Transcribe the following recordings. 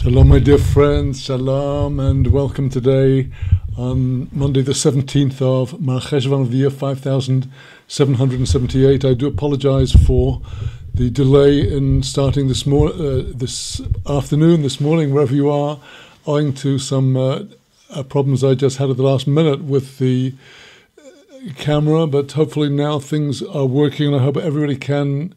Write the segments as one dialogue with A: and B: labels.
A: Shalom, my dear friends, shalom, and welcome today on Monday the 17th of Mar Cheshvan of the year 5778. I do apologize for the delay in starting this afternoon, this morning, wherever you are, owing to some problems I just had at the last minute with the camera, but hopefully now things are working, and I hope everybody can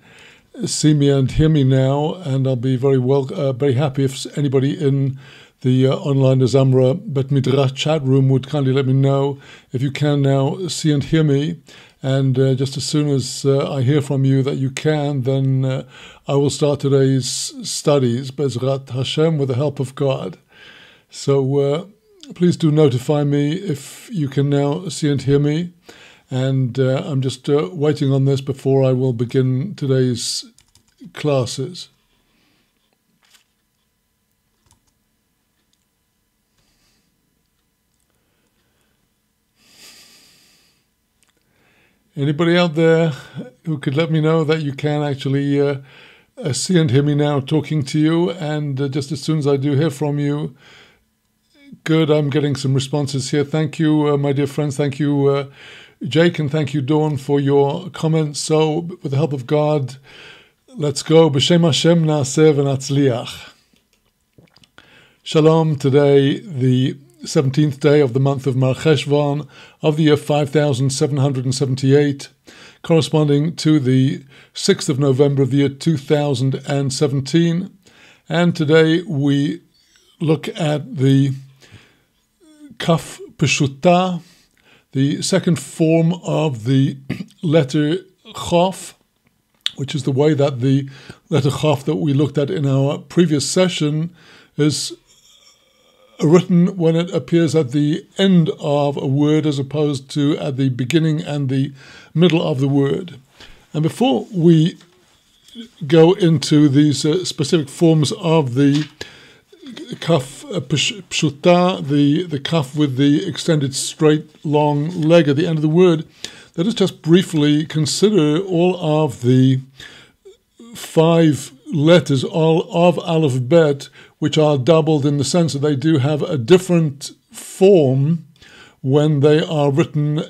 A: see me and hear me now, and I'll be very happy if anybody in the online Zamra Bet Midrash chat room would kindly let me know if you can now see and hear me. And just as soon as I hear from you that you can, then I will start today's studies, Bezrat Hashem, with the help of God. So please do notify me if you can now see and hear me. And I'm just waiting on this before I will begin today's classes. Anybody out there who could let me know that you can actually see and hear me now talking to you? And just as soon as I do hear from you, good, I'm getting some responses here. Thank you, my dear friends. Thank you, Jake, and thank you, Dawn, for your comments. So, with the help of God, let's go. B'Shem Hashem na'aseh v'natzliach. Shalom. Today, the 17th day of the month of Mar Cheshvan of the year 5778, corresponding to the 6th of November of the year 2017. And today we look at the Kaf Peshuta, the second form of the letter Chof, which is the way that the letter Chof that we looked at in our previous session is written when it appears at the end of a word as opposed to at the beginning and the middle of the word. And before we go into these specific forms of the Kaf Pshuta, the Kaf with the extended straight long leg at the end of the word, let us just briefly consider all of the 5 letters all of Aleph Bet, which are doubled in the sense that they do have a different form when they are written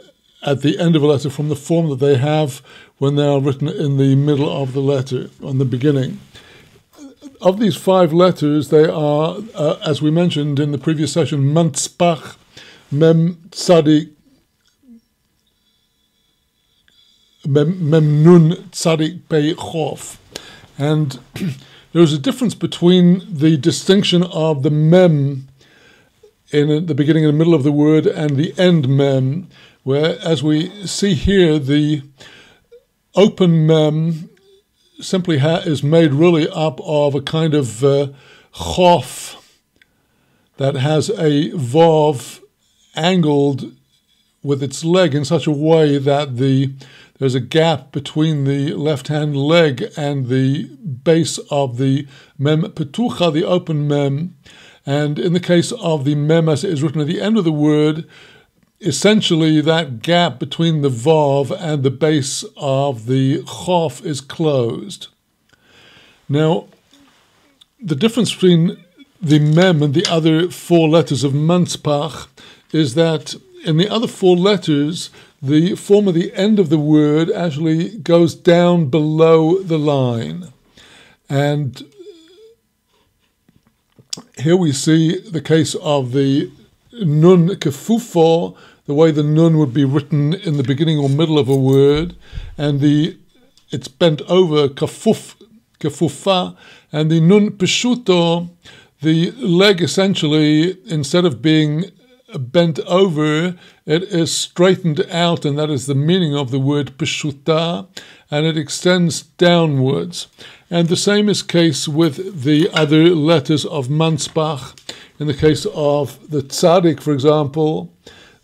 A: at the end of a letter from the form that they have when they are written in the middle of the letter, on the beginning. Of these 5 letters, they are, as we mentioned in the previous session, Mantzpach, Mem Tzadik, Mem Nun Tzadik Pei Chof. And there's a difference between the distinction of the Mem in the beginning and the middle of the word and the end Mem, where, as we see here, the open Mem simply is made really up of a kind of chof that has a vav angled with its leg in such a way that there's a gap between the left-hand leg and the base of the mem petucha, the open mem. And in the case of the mem as it is written at the end of the word, essentially that gap between the vav and the base of the chof is closed. Now, the difference between the mem and the other 4 letters of Mantzpach is that in the other 4 letters, the form of the end of the word actually goes down below the line. And here we see the case of the nun kefufo, the way the nun would be written in the beginning or middle of a word, and it's bent over, kefufa, and the nun peshuto, the leg essentially, instead of being bent over, it is straightened out, and that is the meaning of the word peshuta, and it extends downwards. And the same is case with the other letters of Mantzpach. In the case of the tzaddik, for example,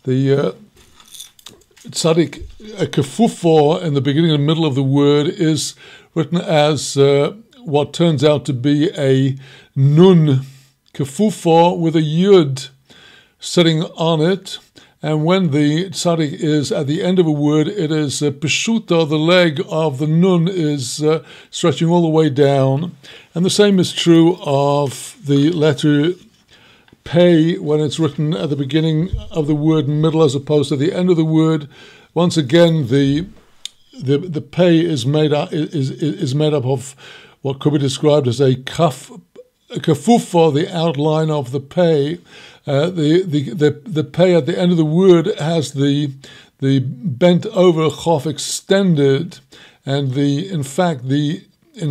A: the tzaddik kefufo in the beginning and middle of the word is written as what turns out to be a nun kefufo with a yud sitting on it, And when the tzadik is at the end of a word, it is peshuta, the leg of the nun is stretching all the way down. And the same is true of the letter pei when it's written at the beginning of the word and middle as opposed to the end of the word. Once again, the pei is made up of what could be described as a kafufah, the outline of the pei. The pei at the end of the word has the bent over chof extended, and in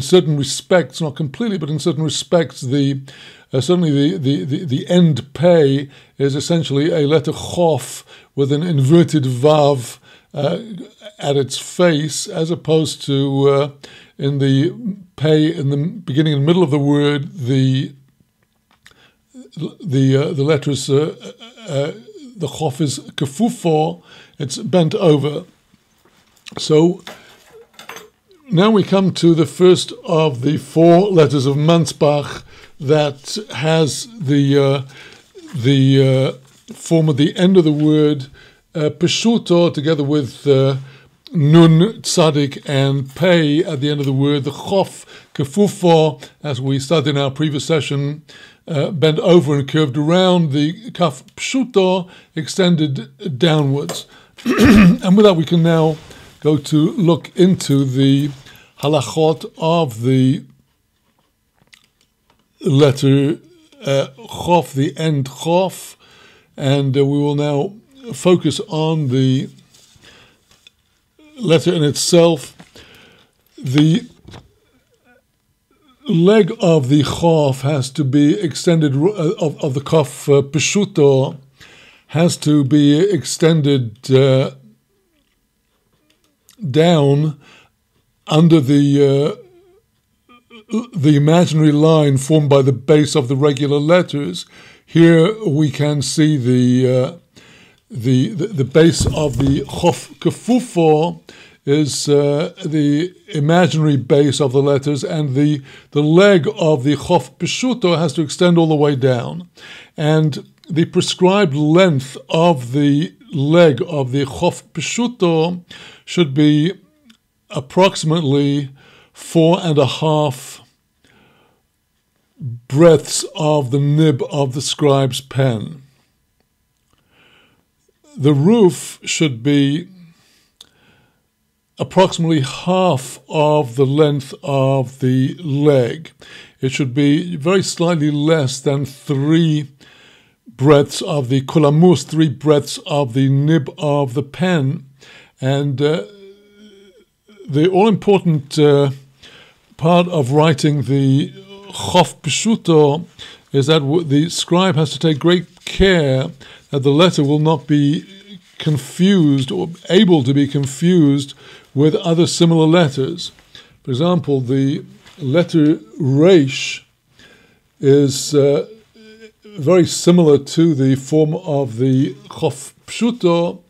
A: certain respects, not completely, but in certain respects, certainly the end pei is essentially a letter chof with an inverted vav at its face, as opposed to in the pei in the beginning and middle of the word, the letters the chof is kafufo, it's bent over. So now we come to the first of the four letters of Mansbach that has the form at the end of the word peshuto, together with nun, tzadik, and pei at the end of the word. The chof, kafufo, as we studied in our previous session, bent over and curved around. The kaf pshuto extended downwards. And with that, we can now go to look into the halachot of the letter chof, the end chof, and we will now focus on the letter in itself. The leg of the chof has to be extended, of the kaf peshuto has to be extended down under the imaginary line formed by the base of the regular letters. Here we can see the base of the chof kafufo is the imaginary base of the letters, and the leg of the chof peshuto has to extend all the way down. And the prescribed length of the leg of the chof peshuto should be approximately 4.5 breadths of the nib of the scribe's pen. The roof should be approximately half of the length of the leg. It should be very slightly less than 3 breadths of the kulamus, 3 breadths of the nib of the pen. And the all-important part of writing the chof peshuto is that the scribe has to take great care that the letter will not be confused or able to be confused with other similar letters. For example, the letter resh is very similar to the form of the chof peshuto,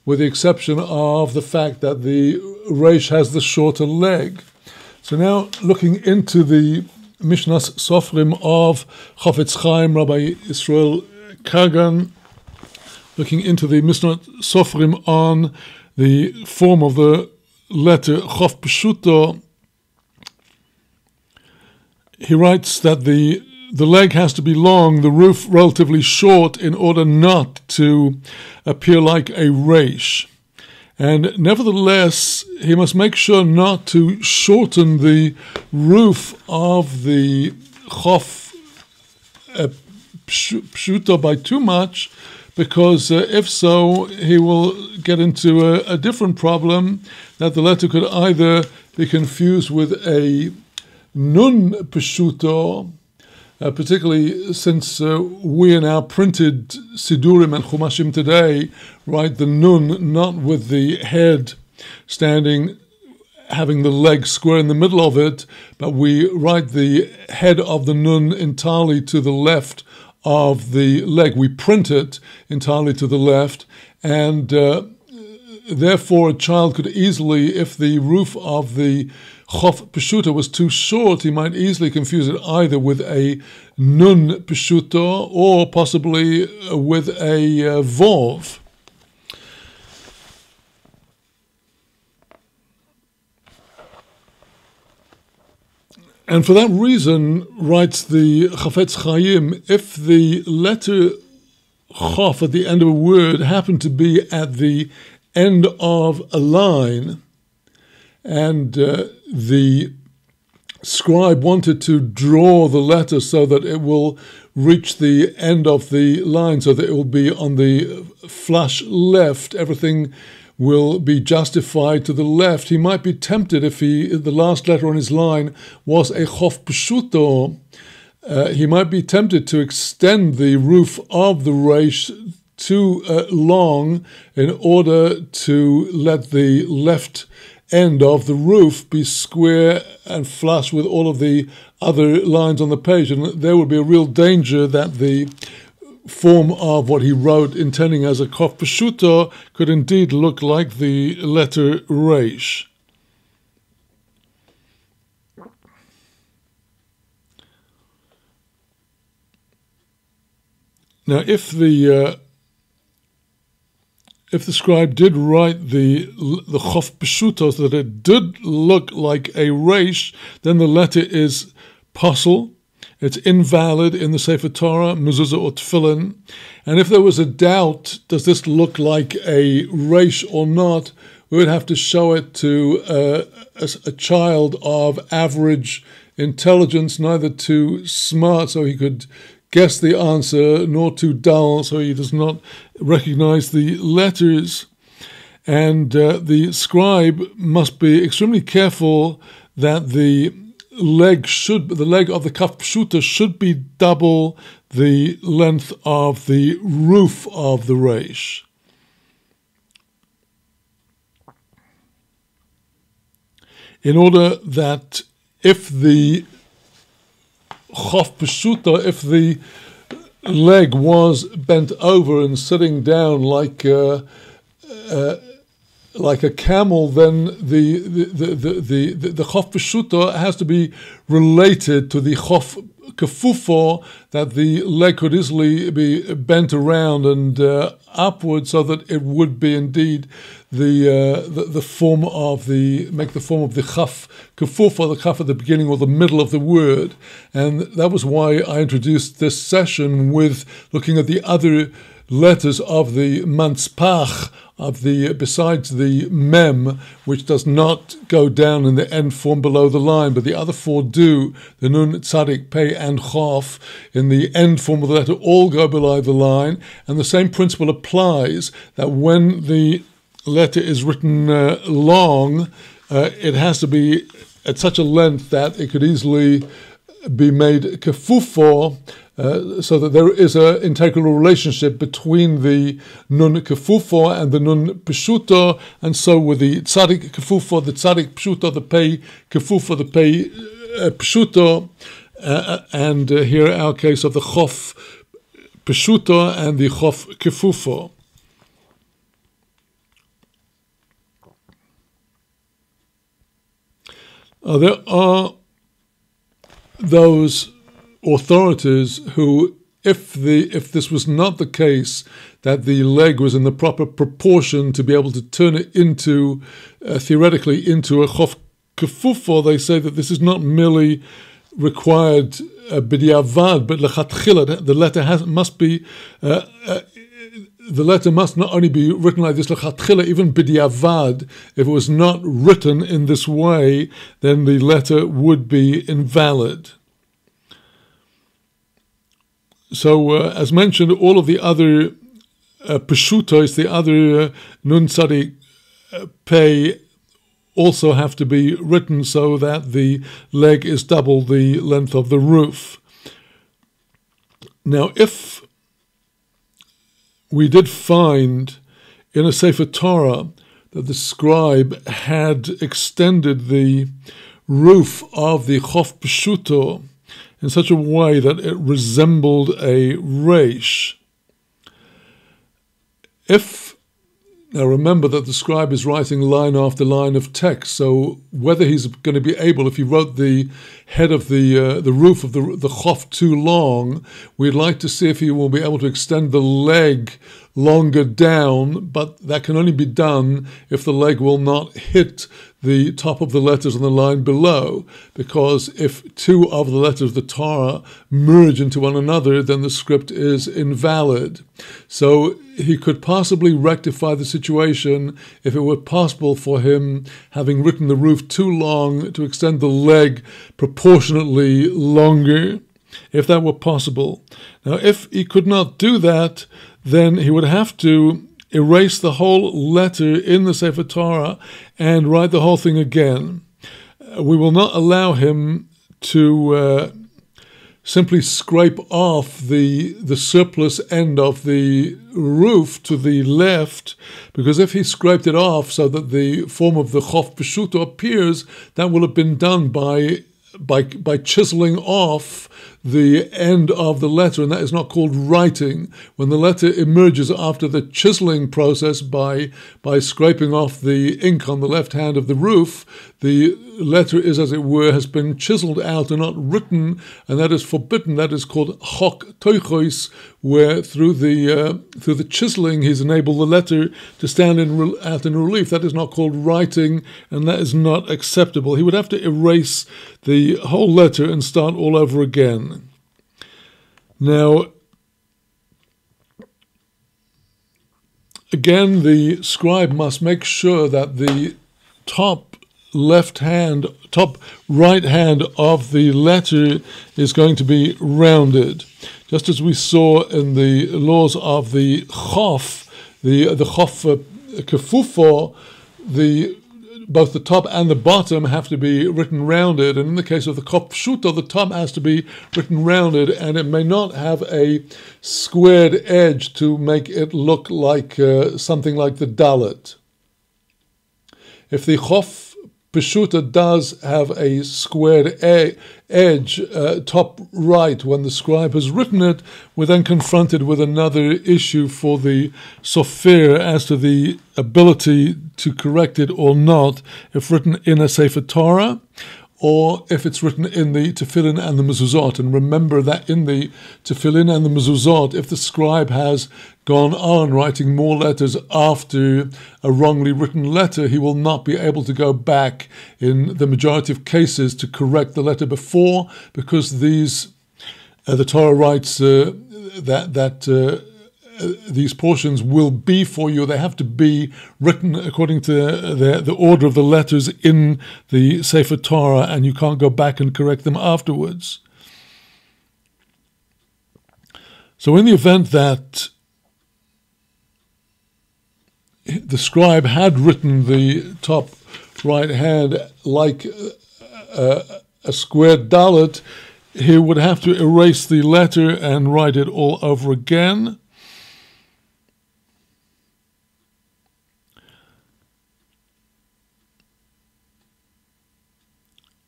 A: with the exception of the fact that the resh has the shorter leg. So now, looking into the Mishnas Sofrim of Chafetz Chaim, Rabbi Israel Kagan, looking into the Mishnah Sofrim on the form of the letter chof peshuto, he writes that the leg has to be long, the roof relatively short, in order not to appear like a resh. And nevertheless, he must make sure not to shorten the roof of the chof peshuto by too much, because if so, he will get into a different problem, that the letter could either be confused with a nun peshuto, particularly since we in our printed sidurim and chumashim today write the nun not with the head standing, having the leg square in the middle of it, but we write the head of the nun entirely to the left of the leg. We print it entirely to the left, and therefore a child could easily, if the roof of the chof peshuto was too short, he might easily confuse it either with a nun peshuto or possibly with a vov. And for that reason, writes the Chafetz Chaim, if the letter Chof at the end of a word happened to be at the end of a line, and the scribe wanted to draw the letter so that it will reach the end of the line, so that it will be on the flush left, everything will be justified to the left. He might be tempted, if the last letter on his line was a Chof Peshuto, he might be tempted to extend the roof of the Reish too long in order to let the left end of the roof be square and flush with all of the other lines on the page. And there would be a real danger that the form of what he wrote, intending as a Chof Peshuto, could indeed look like the letter Reish. Now, if the scribe did write the Chof Peshuto so that it did look like a Reish, then the letter is posel. It's invalid in the Sefer Torah, mezuzah or tefillin. And if there was a doubt, does this look like a Reish or not, we would have to show it to a child of average intelligence, neither too smart so he could guess the answer, nor too dull so he does not recognize the letters. And the scribe must be extremely careful that the leg of the Chof Peshuto should be double the length of the roof of the Reish. In order that if the Chof Peshuto, if the leg was bent over and sitting down like a camel, then the Chof Peshuto has to be related to the Chof Kefufo, that the leg could easily be bent around and upward, so that it would be indeed the form of the Chof Kefufo, the Chaf at the beginning or the middle of the word. And that was why I introduced this session with looking at the other letters of the Manspach, besides the Mem, which does not go down in the end form below the line, but the other four do. The Nun, Tzadik, Pei, and Chof in the end form of the letter all go below the line, and the same principle applies, that when the letter is written long, it has to be at such a length that it could easily be made kefufo, so that there is an integral relationship between the nun kefufo and the nun peshuto, and so with the tzadik kefufo, the tzadik peshuto, the pei kefufo, the pei peshuto, and here our case of the chof peshuto and the chof kefufo. There are those authorities who, if this was not the case, that the leg was in the proper proportion to be able to turn it into, theoretically, into a chof kefufo, they say that this is not merely required b'diavad, but lechatchila. The letter must not only be written like this lechatchila, even b'diavad. If it was not written in this way, then the letter would be invalid. So, as mentioned, all of the other peshutos, the other nun tzadik pei, also have to be written so that the leg is double the length of the roof. Now, if we did find in a Sefer Torah that the scribe had extended the roof of the Chof Peshuto in such a way that it resembled a reish, if Now remember that the scribe is writing line after line of text, so whether he's going to be able, if he wrote the head of the roof of the chof too long, we'd like to see if he will be able to extend the leg longer down, but that can only be done if the leg will not hit the top of the letters on the line below, because if two of the letters of the Torah merge into one another, then the script is invalid. So he could possibly rectify the situation if it were possible for him, having written the roof too long, to extend the leg proportionately longer, if that were possible. Now, if he could not do that, then he would have to erase the whole letter in the Sefer Torah and write the whole thing again. We will not allow him to simply scrape off the surplus end of the roof to the left, because if he scraped it off so that the form of the chof peshuto appears, that will have been done by chiseling off the end of the letter, and that is not called writing. When the letter emerges after the chiseling process by scraping off the ink on the left hand of the roof, the letter is, as it were, has been chiseled out and not written, and that is forbidden. That is called chok toichos, where through the chiseling he's enabled the letter to stand out in relief. That is not called writing, and that is not acceptable. He would have to erase the whole letter and start all over again. Now, again, the scribe must make sure that the top right hand of the letter is going to be rounded. Just as we saw in the laws of the chof, the chof kefufo, both the top and the bottom have to be written rounded, and in the case of the chof pshuto, the top has to be written rounded, and it may not have a squared edge to make it look like something like the dalet. If the chof Peshuta does have a squared edge, top right, when the scribe has written it, we're then confronted with another issue for the sofer as to the ability to correct it or not, if written in a Sefer Torah, or if it's written in the tefillin and the mezuzot. And remember that in the tefillin and the mezuzot, if the scribe has gone on writing more letters after a wrongly written letter, he will not be able to go back in the majority of cases to correct the letter before, because the Torah writes these portions will be for you. They have to be written according to the order of the letters in the Sefer Torah, and you can't go back and correct them afterwards. So in the event that the scribe had written the top right hand like a squared dalet, he would have to erase the letter and write it all over again.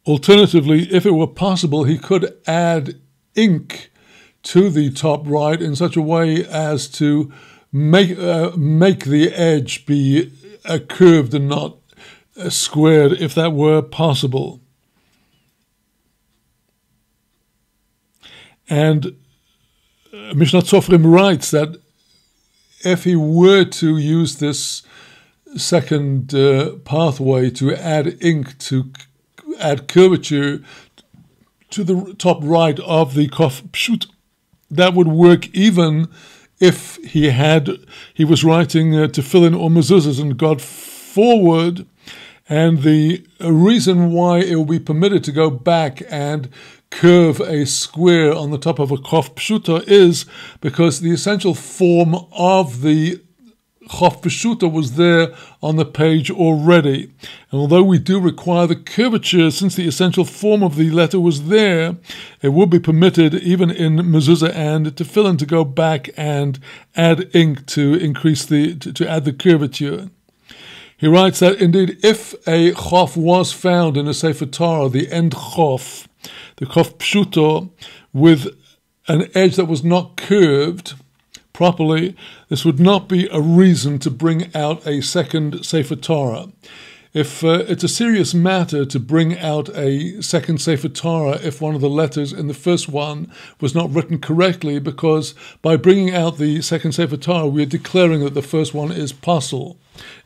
A: Alternatively, if it were possible, he could add ink to the top right in such a way as to make the edge be curved and not squared, if that were possible. And Mishnah Tzofrim writes that if he were to use this second pathway to add ink, to add curvature to the top right of the chof pshut, that would work even if he was writing tefillin or mezuzahs and got forward. And the reason why it will be permitted to go back and curve a square on the top of a chof pshuta is because the essential form of the chof peshuta was there on the page already. And although we do require the curvature, since the essential form of the letter was there, it would be permitted even in mezuzah and tefillin to go back and add ink to increase to add the curvature. He writes that indeed if a chof was found in a Sefer Torah, the end chof, the chof pshuto, with an edge that was not curved, properly, this would not be a reason to bring out a second Sefer Torah. If it's a serious matter to bring out a second Sefer Torah if one of the letters in the first one was not written correctly, because by bringing out the second Sefer Torah, we are declaring that the first one is pasul.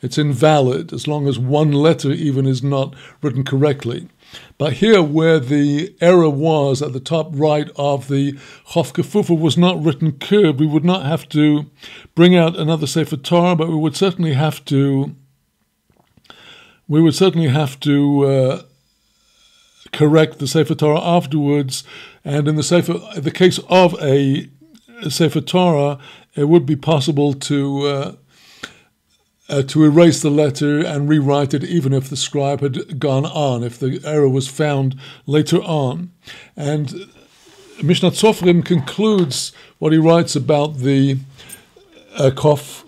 A: It's invalid as long as one letter even is not written correctly. But here, where the error was at the top right of the Chof Kefufa was not written curved, we would not have to bring out another Sefer Torah, but we would certainly have to correct the Sefer Torah afterwards. And in the case of a Sefer Torah, it would be possible to erase the letter and rewrite it, even if the scribe had gone on, if the error was found later on. And Mishnat Sofrim concludes what he writes about the Kof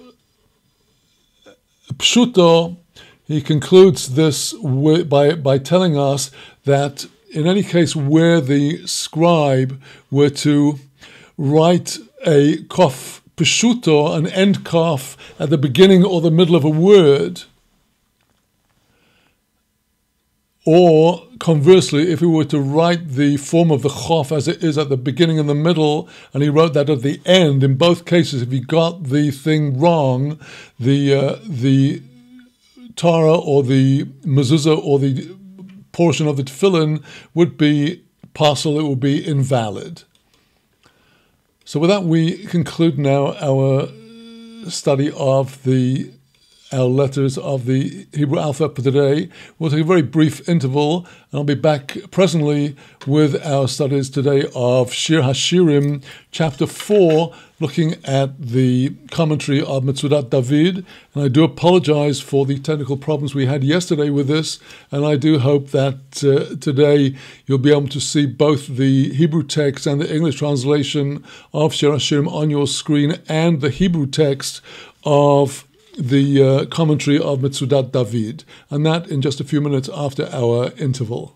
A: Pshuto. He concludes this by telling us that in any case where the scribe were to write a Kof Peshuto, an end Kof, at the beginning or the middle of a word, or conversely, if he were to write the form of the Chof as it is at the beginning and the middle, and he wrote that at the end, in both cases, if he got the thing wrong, the Torah or the mezuzah or the portion of the tefillin would be pasul, it would be invalid. So with that, we conclude now our study of our letters of the Hebrew alphabet for today. We'll take a very brief interval, and I'll be back presently with our studies today of Shir Hashirim, chapter 4, looking at the commentary of Metzudat David. And I do apologize for the technical problems we had yesterday with this, and I do hope that today you'll be able to see both the Hebrew text and the English translation of Shir Hashirim on your screen, and the Hebrew text of the commentary of Metzudat David, and that in just a few minutes after our interval.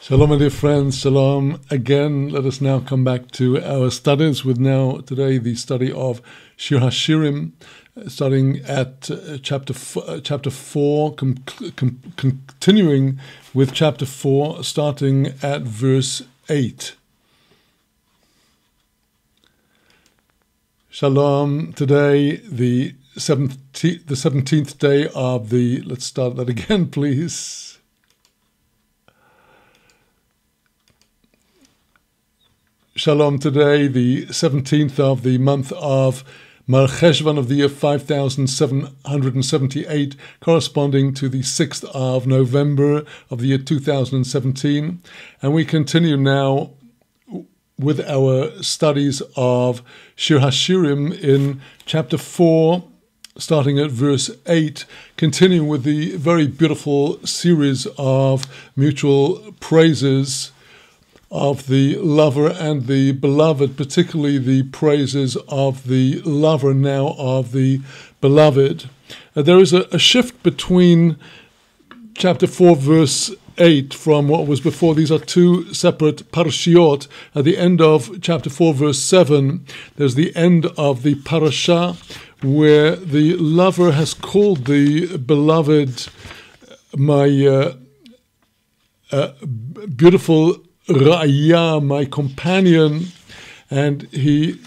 A: Shalom, my dear friends. Shalom again. Let us now come back to our studies with now today the study of Shir HaShirim, starting at chapter 4, continuing with chapter 4, starting at verse 8. Shalom. Today, the 17th day of the, let's start that again, please. Shalom. Today, the 17th of the month of Mar Cheshvan of the year 5778, corresponding to the 6th of November of the year 2017. And we continue now with our studies of Shir HaShirim in chapter 4, starting at verse 8, continuing with the very beautiful series of mutual praises of the lover and the beloved, particularly the praises of the lover, now of the beloved. There is a shift between chapter 4, verse 8 from what was before. These are two separate parashiot. At the end of chapter 4, verse 7, there's the end of the parasha where the lover has called the beloved my beautiful Ra'aya, my companion, and he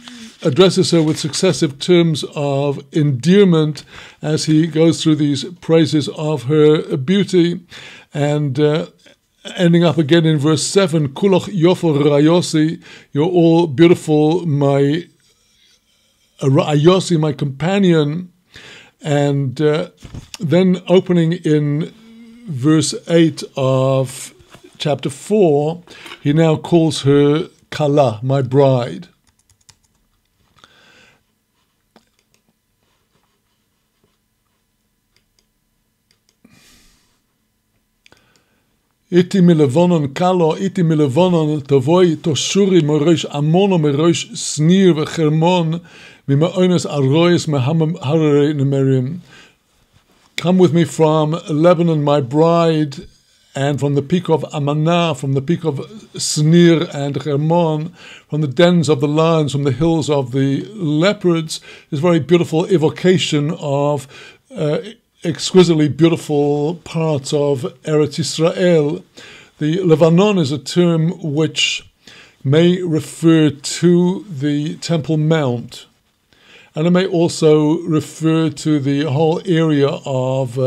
A: addresses her with successive terms of endearment as he goes through these praises of her beauty, and ending up again in verse 7, Kulach Yofor Rayosi, you're all beautiful, my Rayosi, my companion, and then opening in verse 8 of chapter 4, he now calls her Kala, my bride. Iti milevonon kalo, iti milevonon tovoi toshuri merosh amono merosh snir v'chermon mima'ones arroyes mehamam harare nemerim. Come with me from Lebanon, my bride, and from the peak of Amanah, from the peak of Snir and Hermon, from the dens of the lions, from the hills of the leopards, is a very beautiful evocation of exquisitely beautiful parts of Eretz Israel. The Lebanon is a term which may refer to the Temple Mount, and it may also refer to the whole area of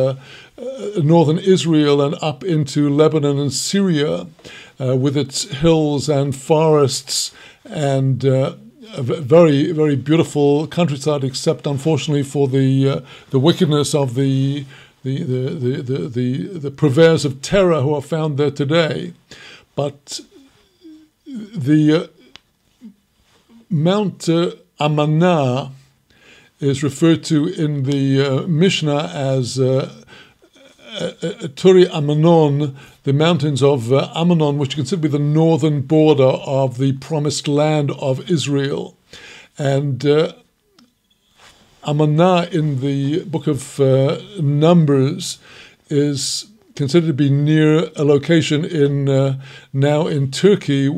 A: northern Israel and up into Lebanon and Syria, with its hills and forests and a very, very beautiful countryside, except unfortunately for the wickedness of the purveyors of terror who are found there today. But the Mount Amanah is referred to in the Mishnah as Turi Amanon, the mountains of Amanon, which is considered to be the northern border of the promised land of Israel. And Amanah in the book of Numbers is considered to be near a location in now in Turkey,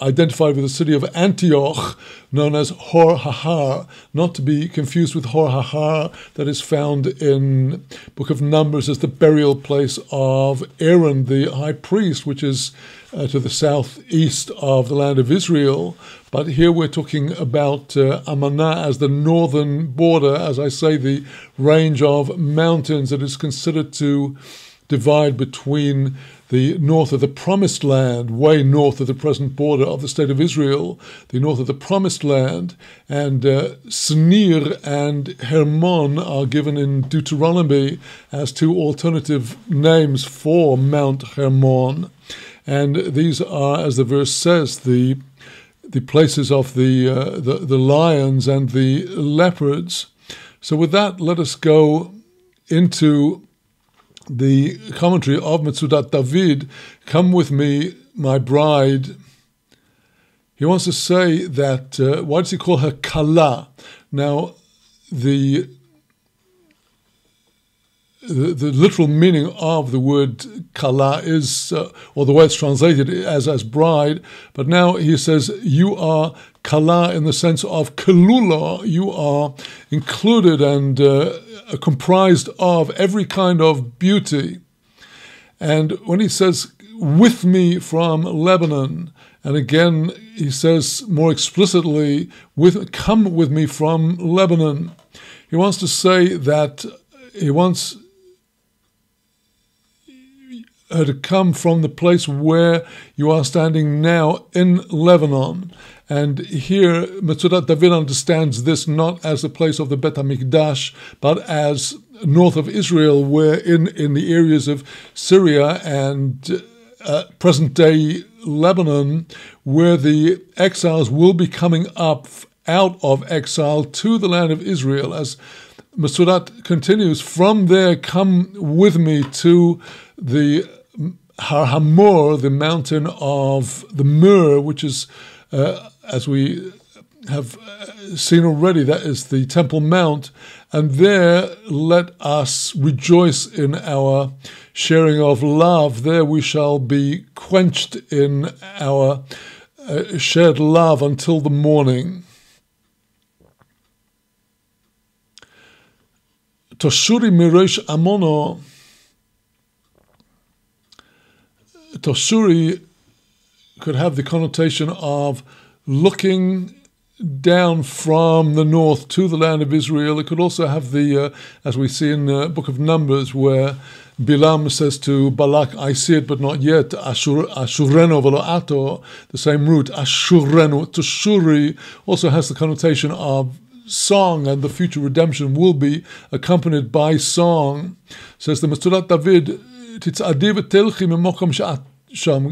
A: identified with the city of Antioch, known as Hor Hahar, not to be confused with Hor Hahar that is found in book of Numbers as the burial place of Aaron, the high priest, which is to the southeast of the land of Israel. But here we're talking about Amanah as the northern border, as I say, the range of mountains that is considered to divide between the north of the Promised Land, way north of the present border of the state of Israel, the north of the Promised Land, and Snir and Hermon are given in Deuteronomy as two alternative names for Mount Hermon. And these are, as the verse says, the places of the lions and the leopards. So with that, let us go into the commentary of Metzudat David, Come With Me, My Bride. He wants to say that, why does he call her Kala? Now, the the literal meaning of the word kala is, or the way it's translated as bride, but now he says you are kala in the sense of kalula, you are included and comprised of every kind of beauty. And when he says with me from Lebanon, and again he says more explicitly, come with me from Lebanon, he wants to say that he wants her to come from the place where you are standing now in Lebanon. And here Metzudat David understands this not as the place of the Bet HaMikdash, but as north of Israel, where in the areas of Syria and present-day Lebanon, where the exiles will be coming up out of exile to the land of Israel. As Metzudat continues, from there come with me to the Har Hamor, the mountain of the myrrh, which is, as we have seen already, that is the Temple Mount, and there let us rejoice in our sharing of love. There we shall be quenched in our shared love until the morning. Toshuri mirosh amono. Toshuri could have the connotation of looking down from the north to the land of Israel. It could also have the, as we see in the book of Numbers, where Bilam says to Balak, I see it but not yet, Ashureno velo ato, the same root, Ashureno. Toshuri also has the connotation of song, and the future redemption will be accompanied by song. Says the Metzudat David,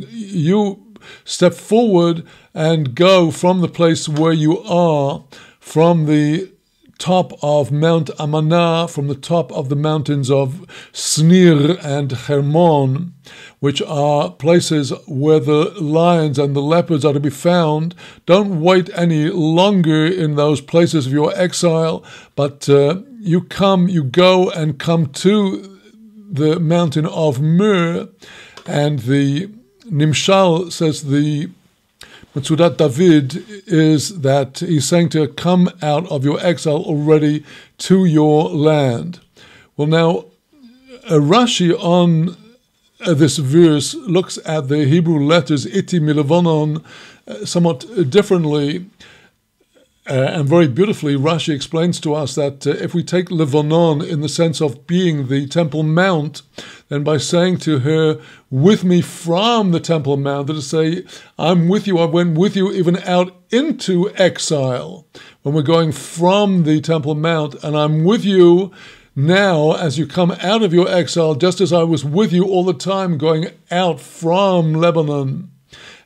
A: you step forward and go from the place where you are, from the top of Mount Amanah, from the top of the mountains of Snir and Hermon, which are places where the lions and the leopards are to be found. Don't wait any longer in those places of your exile, but you go and come to the mountain of Myrrh. And the Nimshal says the Metzudat David is that he's saying to her, come out of your exile already to your land. Well, now, Rashi on this verse looks at the Hebrew letters iti milavonon somewhat differently. And very beautifully, Rashi explains to us that if we take Levanon in the sense of being the Temple Mount, then by saying to her, with me from the Temple Mount, that is to say, I'm with you, I went with you even out into exile, when we're going from the Temple Mount, and I'm with you now as you come out of your exile, just as I was with you all the time going out from Lebanon.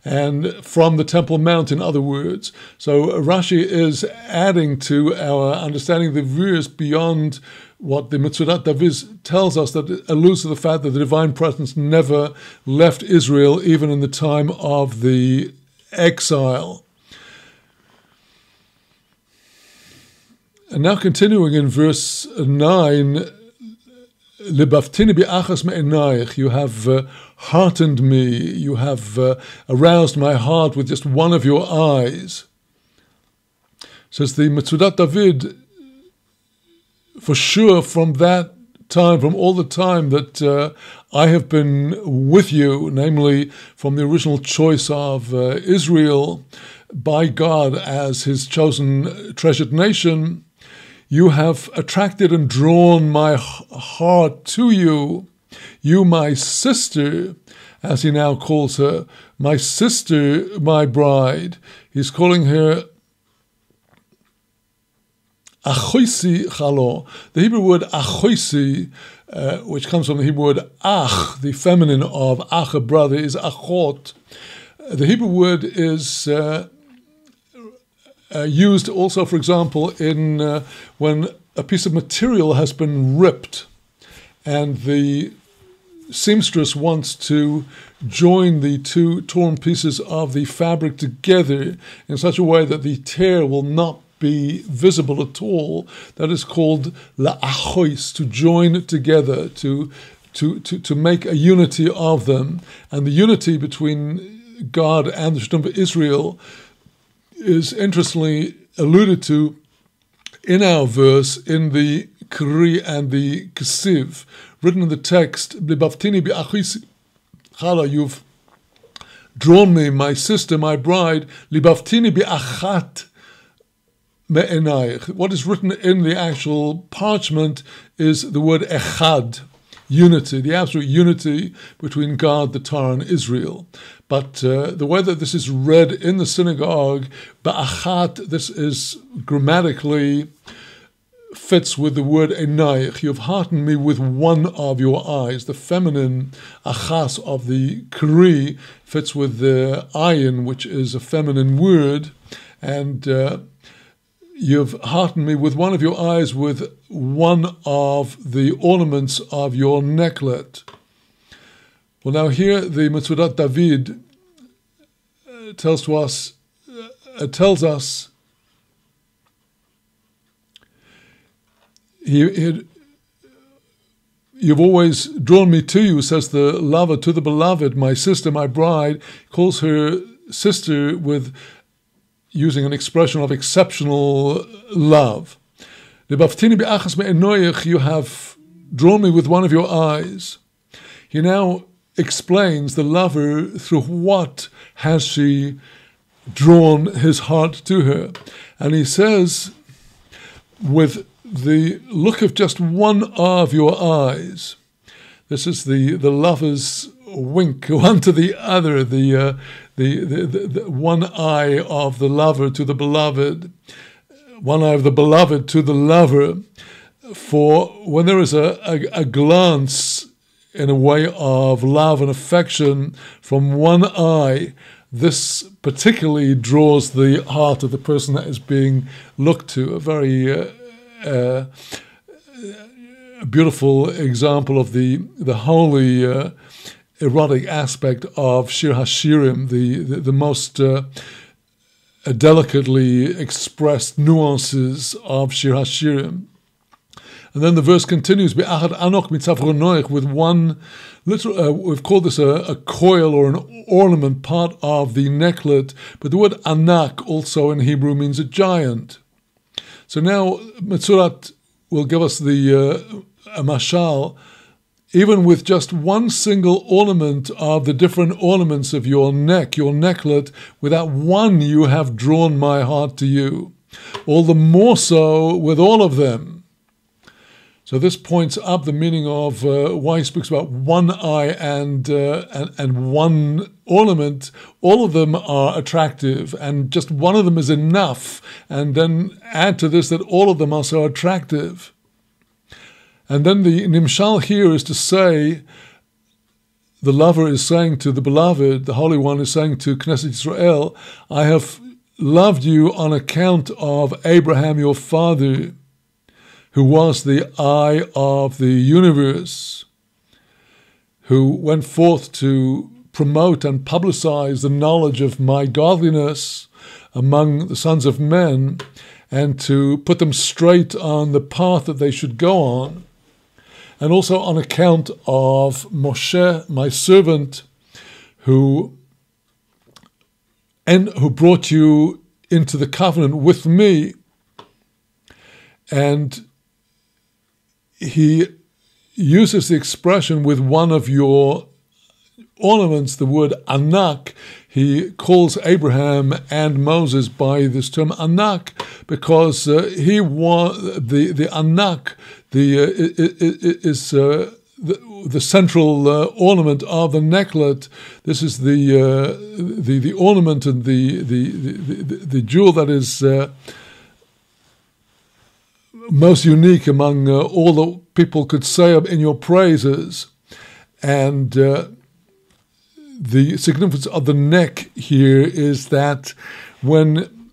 A: And from the Temple Mount, in other words. So Rashi is adding to our understanding of the verse beyond what the Metzudat David tells us, that it alludes to the fact that the divine presence never left Israel, even in the time of the exile. And now continuing in verse 9, Lebaftini bi'achas me'enayich, you have heartened me, you have aroused my heart with just one of your eyes. Says the Metzudat David, for sure from that time, from all the time that I have been with you, namely from the original choice of Israel by God as his chosen treasured nation, you have attracted and drawn my heart to you. You, my sister, as he now calls her, my sister, my bride. He's calling her achoisi chalo. The Hebrew word achoisi, which comes from the Hebrew word ach, the feminine of ach, a brother, is achot. The Hebrew word is used also, for example, in when a piece of material has been ripped and the seamstress wants to join the two torn pieces of the fabric together in such a way that the tear will not be visible at all. That is called la'achois, to join together, to make a unity of them. And the unity between God and the Sh'tum of Israel is interestingly alluded to in our verse in the Kri and the Kesiv, written in the text, you've drawn me, my sister, my bride, libaftini bi'achat me'enayich. What is written in the actual parchment is the word echad, unity, the absolute unity between God, the Torah, and Israel. But the way that this is read in the synagogue, ba'achat, this is grammatically fits with the word enayich. You've heartened me with one of your eyes. The feminine achas of the kri fits with the ayin, which is a feminine word, and you've heartened me with one of your eyes, with one of the ornaments of your necklet. Well, now here the Metzudat David tells us you've always drawn me to you, says the lover to the beloved, my sister, my bride. He calls her sister with using an expression of exceptional love. You have drawn me with one of your eyes. He now explains the lover, through what has she drawn his heart to her. And he says, with the look of just one of your eyes. This is the lover's wink, one to the other, the one eye of the lover to the beloved, one eye of the beloved to the lover. For when there is a glance in a way of love and affection from one eye, this particularly draws the heart of the person that is being looked to. A very a beautiful example of the holy erotic aspect of Shir Hashirim, the most delicately expressed nuances of Shir Hashirim. And then the verse continues, Be'achad anok mitzav ronoich, with one little, we've called this a coil or an ornament, part of the necklet, but the word anak also in Hebrew means a giant. So now Metzudat will give us the mashal. Even with just one single ornament of the different ornaments of your neck, your necklet, without one you have drawn my heart to you. All the more so with all of them. So this points up the meaning of why he speaks about one eye and one ornament. All of them are attractive, and just one of them is enough. And then add to this that all of them are so attractive. And then the nimshal here is to say, the lover is saying to the beloved, the Holy One is saying to Knesset Yisrael, I have loved you on account of Abraham your father, who was the eye of the universe, who went forth to promote and publicize the knowledge of my godliness among the sons of men, and to put them straight on the path that they should go on. And also on account of Moshe, my servant, who brought you into the covenant with me. And he uses the expression with one of your ornaments, the word anak. He calls Abraham and Moses by this term anak, because he was the anak, is the central ornament of the necklet. This is the ornament and the jewel that is most unique among all that people could say in your praises. And the significance of the neck here is that when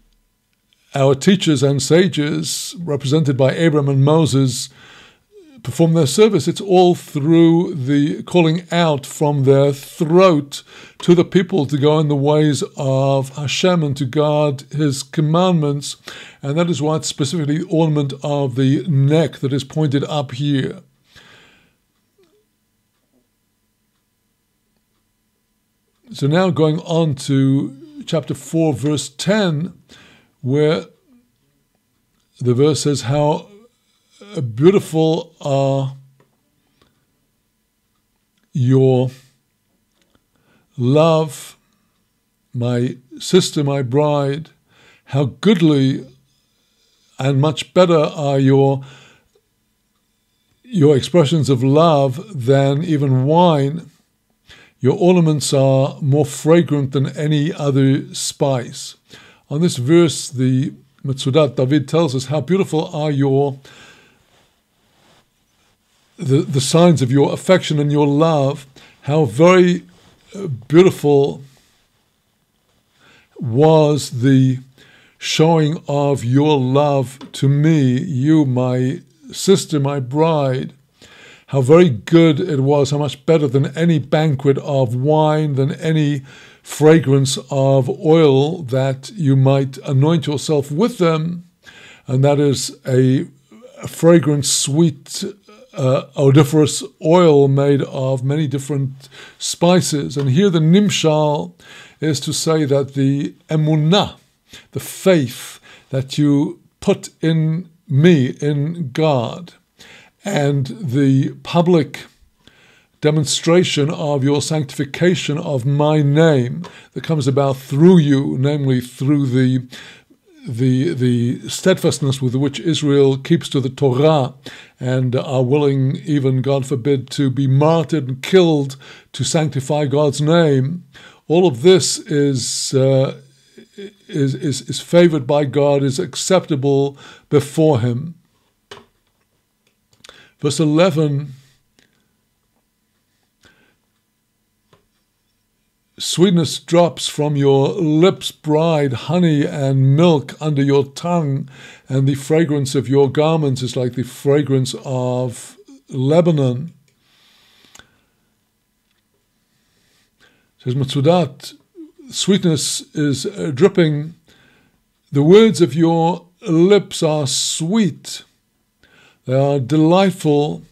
A: our teachers and sages, represented by Abraham and Moses, perform their service. It's all through the calling out from their throat to the people to go in the ways of Hashem and to guard His commandments. And that is why it's specifically the ornament of the neck that is pointed up here. So now going on to chapter 4, verse 10, where the verse says, how beautiful are your love, my sister, my bride. How goodly and much better are your expressions of love than even wine. Your ornaments are more fragrant than any other spice. On this verse, the Metzudat David tells us how beautiful are the signs of your affection and your love. How very beautiful was the showing of your love to me, you, my sister, my bride. How very good it was, how much better than any banquet of wine, than any fragrance of oil that you might anoint yourself with them. And that is a fragrant, sweet, odoriferous oil made of many different spices. And here the nimshal is to say that the emunah, the faith that you put in me, in God, and the public demonstration of your sanctification of my name that comes about through you, namely through the steadfastness with which Israel keeps to the Torah and are willing, even, God forbid, to be martyred and killed to sanctify God's name. All of this is favored by God, is acceptable before Him. Verse 11, sweetness drops from your lips, bride, honey and milk under your tongue, and the fragrance of your garments is like the fragrance of Lebanon. Says Metzudat, sweetness is dripping. The words of your lips are sweet. They are delightful,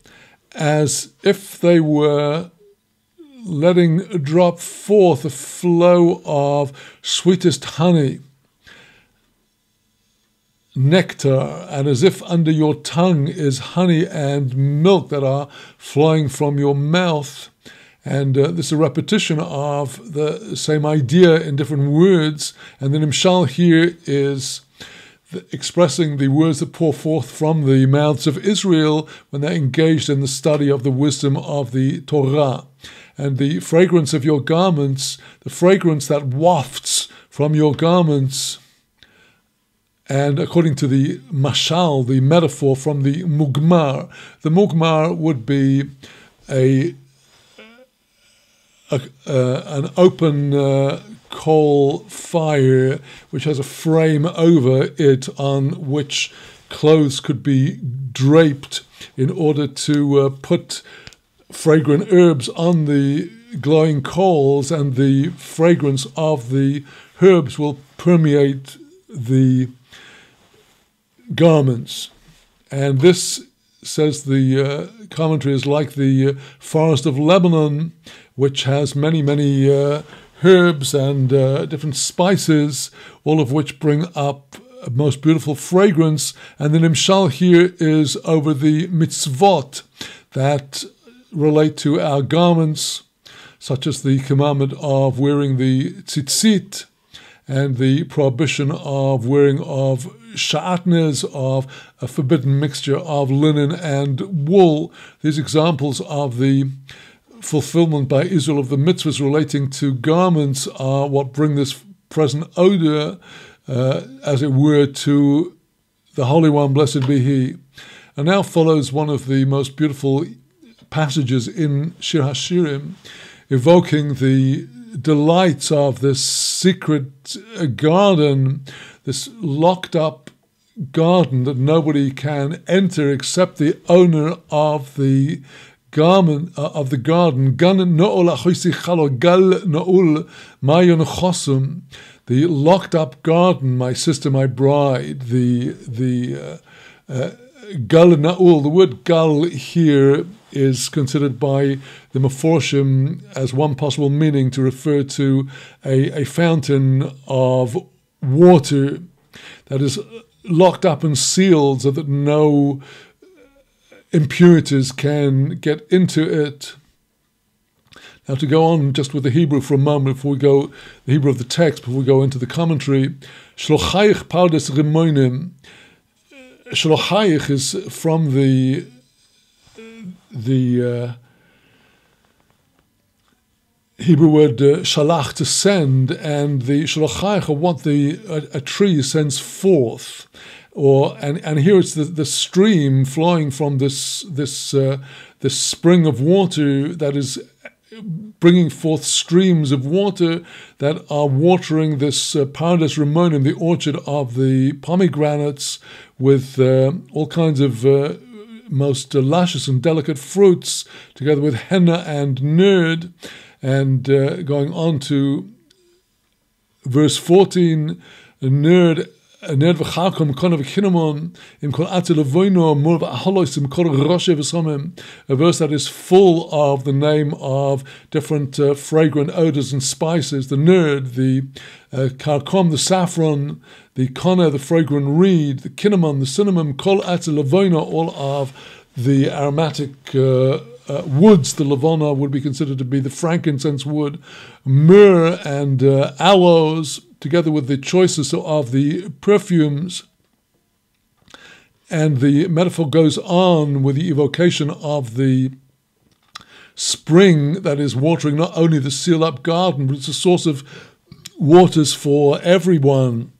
A: as if they were letting drop forth a flow of sweetest honey, nectar, and as if under your tongue is honey and milk that are flowing from your mouth. And this is a repetition of the same idea in different words. And the nimshal here is expressing the words that pour forth from the mouths of Israel when they're engaged in the study of the wisdom of the Torah. And the fragrance of your garments, the fragrance that wafts from your garments, and according to the mashal, the metaphor from the mugmar would be an open coal fire which has a frame over it on which clothes could be draped in order to put fragrant herbs on the glowing coals, and the fragrance of the herbs will permeate the garments. And this, says the commentary, is like the forest of Lebanon, which has many, many herbs and different spices, all of which bring up a most beautiful fragrance. And the nimshal here is over the mitzvot that relate to our garments, such as the commandment of wearing the tzitzit and the prohibition of wearing of sha'atnez, of a forbidden mixture of linen and wool. These examples of the fulfillment by Israel of the mitzvahs relating to garments are what bring this present odor, as it were, to the Holy One, blessed be He. And now follows one of the most beautiful passages in Shir HaShirim, evoking the delights of this secret garden, this locked up garden that nobody can enter except the owner of the garden. The locked up garden, my sister, my bride, Gal Na'ul. The word Gal here is considered by the Meforshim as one possible meaning to refer to a fountain of water that is locked up and sealed so that no impurities can get into it. Now, to go on just with the Hebrew for a moment, before we go, the Hebrew of the text, before we go into the commentary, Shlochayich Pardes Rimonim. Shlochayich is from the Hebrew word shalach, to send, and the shlochayich are what a tree sends forth, and here it's the stream flowing from this spring of water that is bringing forth streams of water that are watering this Pardes Rimonim, the orchard of the pomegranates, with all kinds of most luscious and delicate fruits, together with henna and nerd. And going on to verse 14, nerd v'charkom kona v'chinamon im kol atze levoino mor v'aholois im kol roshe v'somim, a verse that is full of the name of different fragrant odors and spices. The nerd, the karkom, the saffron, the kona, the fragrant reed, the cinnamon, the cinnamon, kol atze levoino, all of the aromatic woods. The lavona would be considered to be the frankincense wood, myrrh and aloes, together with the choicest of the perfumes. And the metaphor goes on with the evocation of the spring that is watering not only the sealed-up garden, but it's a source of waters for everyone.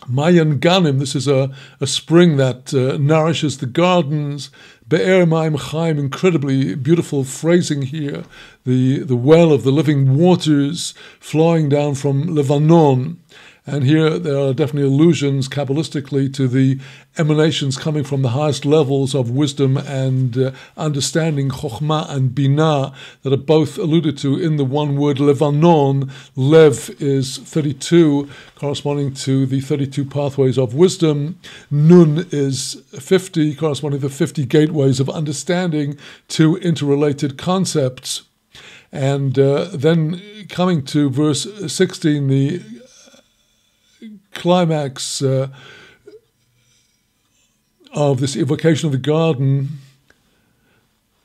A: Mayan Ganim, this is a spring that nourishes the gardens. Be'er Ma'im Chaim, incredibly beautiful phrasing here. The well of the living waters flowing down from Lebanon. And here there are definitely allusions Kabbalistically to the emanations coming from the highest levels of wisdom and understanding, Chokhmah and Binah, that are both alluded to in the one word Lebanon. Lev is 32, corresponding to the 32 pathways of wisdom. Nun is 50, corresponding to the 50 gateways of understanding, two interrelated concepts. And then coming to verse 16, the climax of this evocation of the garden.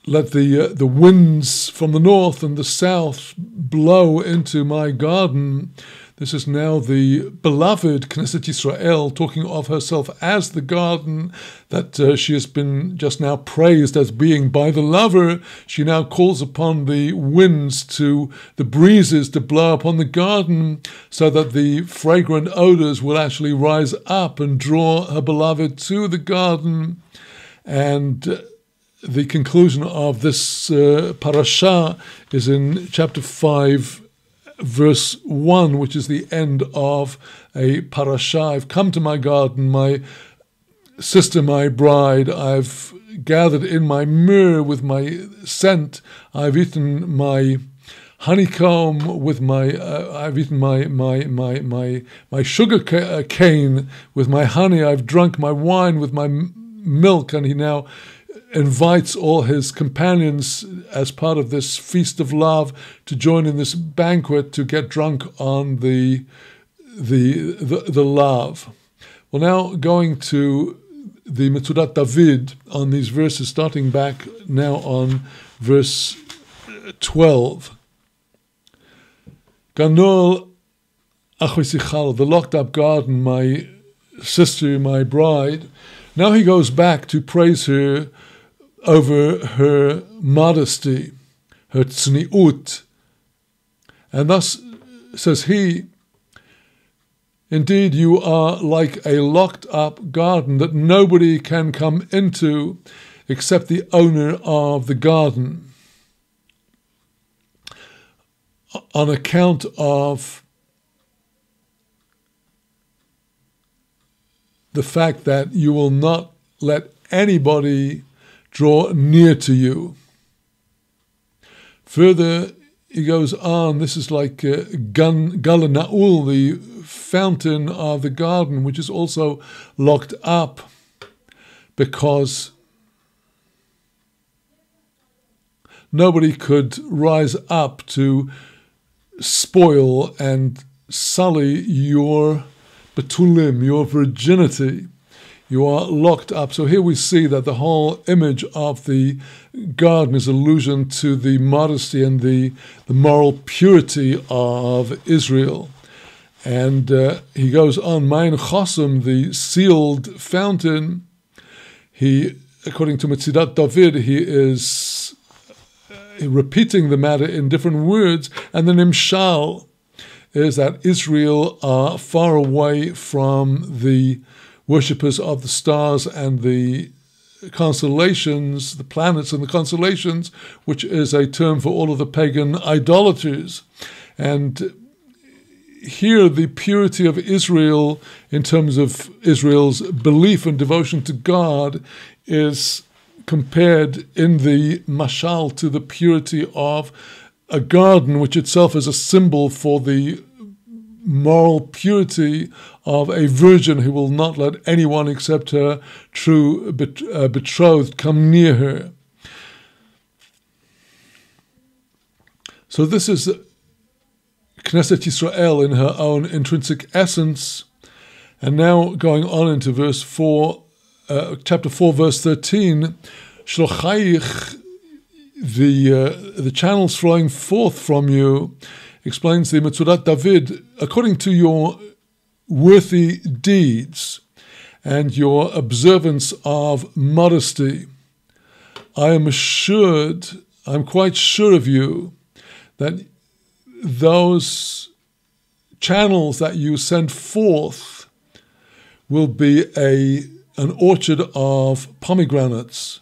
A: Let the winds from the north and the south blow into my garden. This is now the beloved Knesset Yisrael talking of herself as the garden that she has been just now praised as being by the lover. She now calls upon the winds, the breezes to blow upon the garden so that the fragrant odors will actually rise up and draw her beloved to the garden. And the conclusion of this parasha is in chapter 5, verse 1, which is the end of a parasha. I've come to my garden, my sister, my bride. I've gathered in my myrrh with my scent. I've eaten my honeycomb with I've eaten my sugar cane with my honey. I've drunk my wine with my milk. And he now invites all his companions as part of this feast of love to join in this banquet to get drunk on the love. Well, now going to the Metzudat David on these verses, starting back now on verse 12. Ganol achvisichal, the locked up garden, my sister, my bride. Now he goes back to praise her over her modesty, her tzniut. And thus says he, indeed you are like a locked up garden that nobody can come into except the owner of the garden, on account of the fact that you will not let anybody draw near to you. Further, he goes on, this is like Gan Na'ul, the fountain of the garden, which is also locked up because nobody could rise up to spoil and sully your betulim, your virginity. You are locked up. So here we see that the whole image of the garden is allusion to the modesty and the moral purity of Israel. And he goes on, Mayin Chosim, the sealed fountain, he, according to Metzidat David, he is repeating the matter in different words, and the Nimshal is that Israel are far away from the worshippers of the stars and the constellations, the planets and the constellations, which is a term for all of the pagan idolaters. And here the purity of Israel in terms of Israel's belief and devotion to God is compared in the mashal to the purity of a garden, which itself is a symbol for the moral purity of a virgin who will not let anyone except her true betrothed come near her. So this is Knesset Yisrael in her own intrinsic essence. And now going on into verse 4, chapter 4, verse 13, Shlochayich, the channels flowing forth from you, explains the Metzudat David, according to your worthy deeds and your observance of modesty, I'm quite sure of you that those channels that you send forth will be an orchard of pomegranates.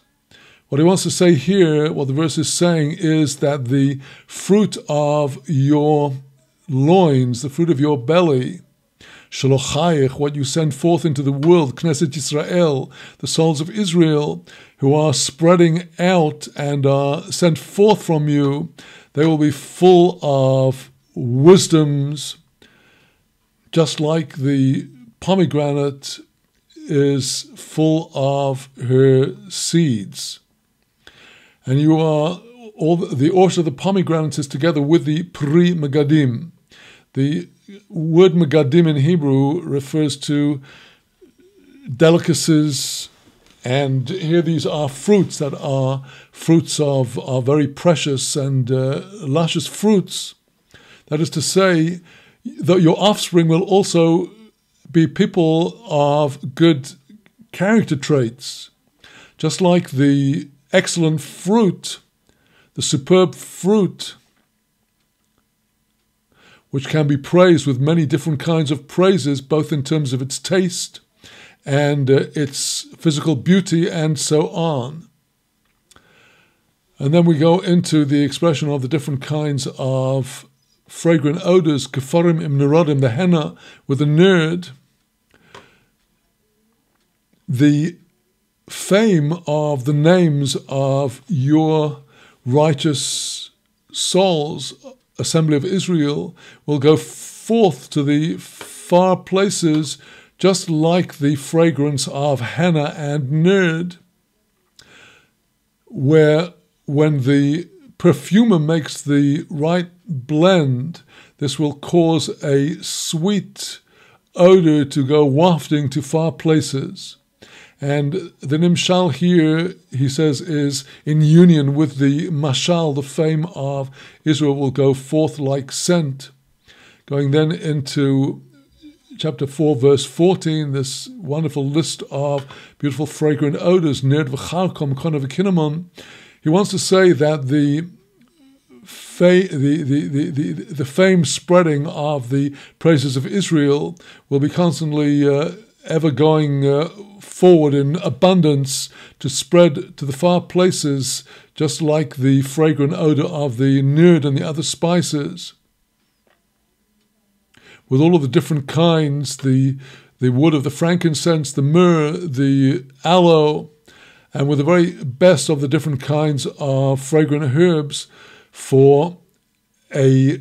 A: What he wants to say here, what the verse is saying, is that the fruit of your loins, the fruit of your belly, Shalochayich, what you send forth into the world, Knesset Yisrael, the souls of Israel, who are spreading out and are sent forth from you, they will be full of wisdoms, just like the pomegranate is full of her seeds. And you are, all the orchard of the pomegranates is together with the Pri Megadim. The word Megadim in Hebrew refers to delicacies, and here these are fruits that are fruits of very precious and luscious fruits. That is to say, that your offspring will also be people of good character traits, just like the excellent fruit, the superb fruit, which can be praised with many different kinds of praises, both in terms of its taste and its physical beauty and so on. And then we go into the expression of the different kinds of fragrant odors, kefarim im nerodim, the henna with the nerd. The fame of the names of your righteous souls, Assembly of Israel, will go forth to the far places, just like the fragrance of henna and nerd, where when the perfumer makes the right blend, this will cause a sweet odor to go wafting to far places. And the Nimshal here, he says, is in union with the Mashal, the fame of Israel will go forth like scent. Going then into chapter 4, verse 14, this wonderful list of beautiful fragrant odors, Nerd v'charkom kon v'kinamon. He wants to say that the fame spreading of the praises of Israel will be constantly ever going forward in abundance to spread to the far places, just like the fragrant odor of the nerd and the other spices. With all of the different kinds, the the wood of the frankincense, the myrrh, the aloe, and with the very best of the different kinds of fragrant herbs for a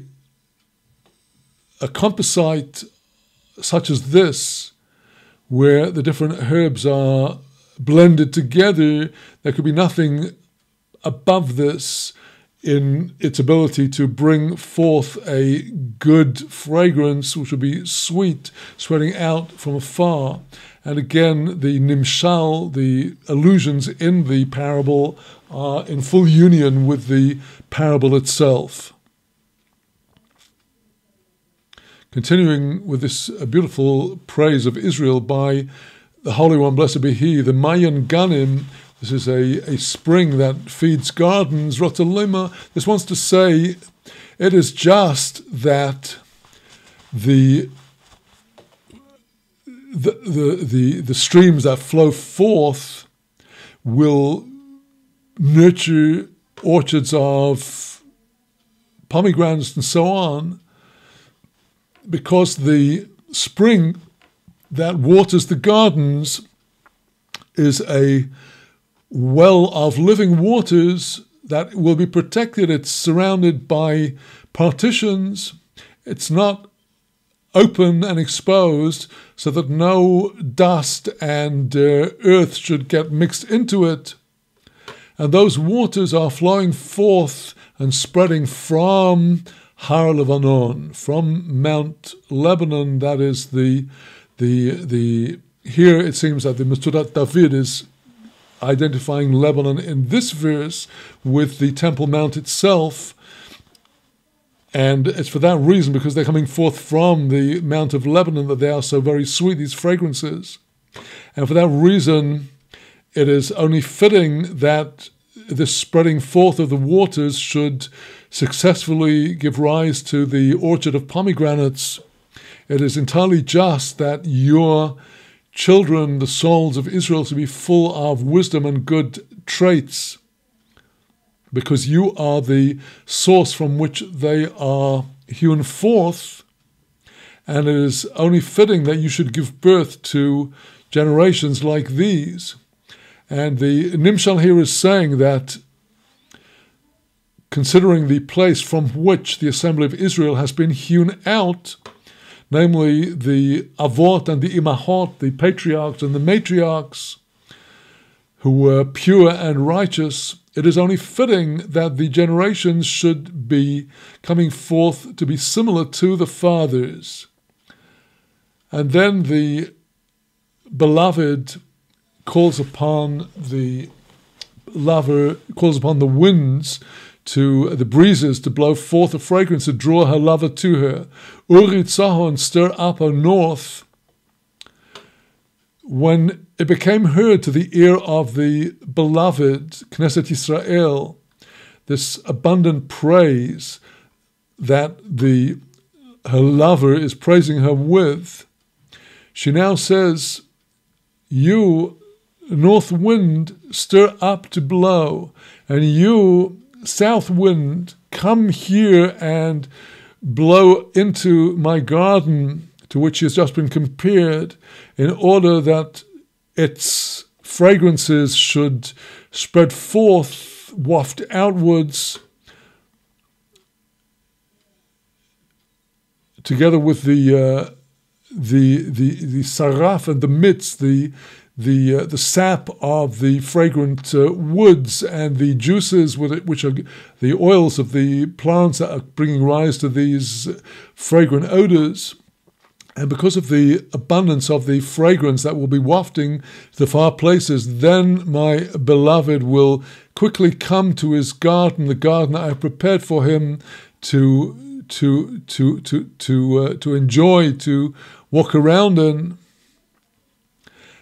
A: composite such as this, where the different herbs are blended together. There could be nothing above this in its ability to bring forth a good fragrance, which would be sweet, spreading out from afar. And again, the nimshal, the allusions in the parable, are in full union with the parable itself. Continuing with this beautiful praise of Israel by the Holy One, blessed be He, the Mayan Ganim. This is a spring that feeds gardens, Rotalima. This wants to say it is just that the streams that flow forth will nurture orchards of pomegranates and so on, because the spring that waters the gardens is a well of living waters that will be protected. It's surrounded by partitions. It's not open and exposed so that no dust and earth should get mixed into it. And those waters are flowing forth and spreading from Har Lebanon, from Mount Lebanon. That is the here it seems that the Mesudat David is identifying Lebanon in this verse with the Temple Mount itself. And it's for that reason, because they're coming forth from the Mount of Lebanon, that they are so very sweet, these fragrances. And for that reason, it is only fitting that this spreading forth of the waters should successfully give rise to the orchard of pomegranates. It is entirely just that your children, the souls of Israel, to be full of wisdom and good traits, because you are the source from which they are hewn forth, and it is only fitting that you should give birth to generations like these. And the Nimshal here is saying that, considering the place from which the assembly of Israel has been hewn out, namely the Avot and the Imahot, the patriarchs and the matriarchs, who were pure and righteous, it is only fitting that the generations should be coming forth to be similar to the fathers. And then the beloved calls upon the lover, calls upon the winds, to the breezes, to blow forth a fragrance, to draw her lover to her. Uri Tzahon, stir up, O north. When it became heard to the ear of the beloved Knesset Yisrael, this abundant praise that her lover is praising her with, she now says, you, north wind, stir up to blow, and you, south wind, come here and blow into my garden, to which he has just been compared, in order that its fragrances should spread forth, waft outwards, together with the saraf and the mitz, the sap of the fragrant woods and the juices with it, which are the oils of the plants that are bringing rise to these fragrant odors. And because of the abundance of the fragrance that will be wafting to the far places, then my beloved will quickly come to his garden, the garden I have prepared for him to enjoy, to walk around in.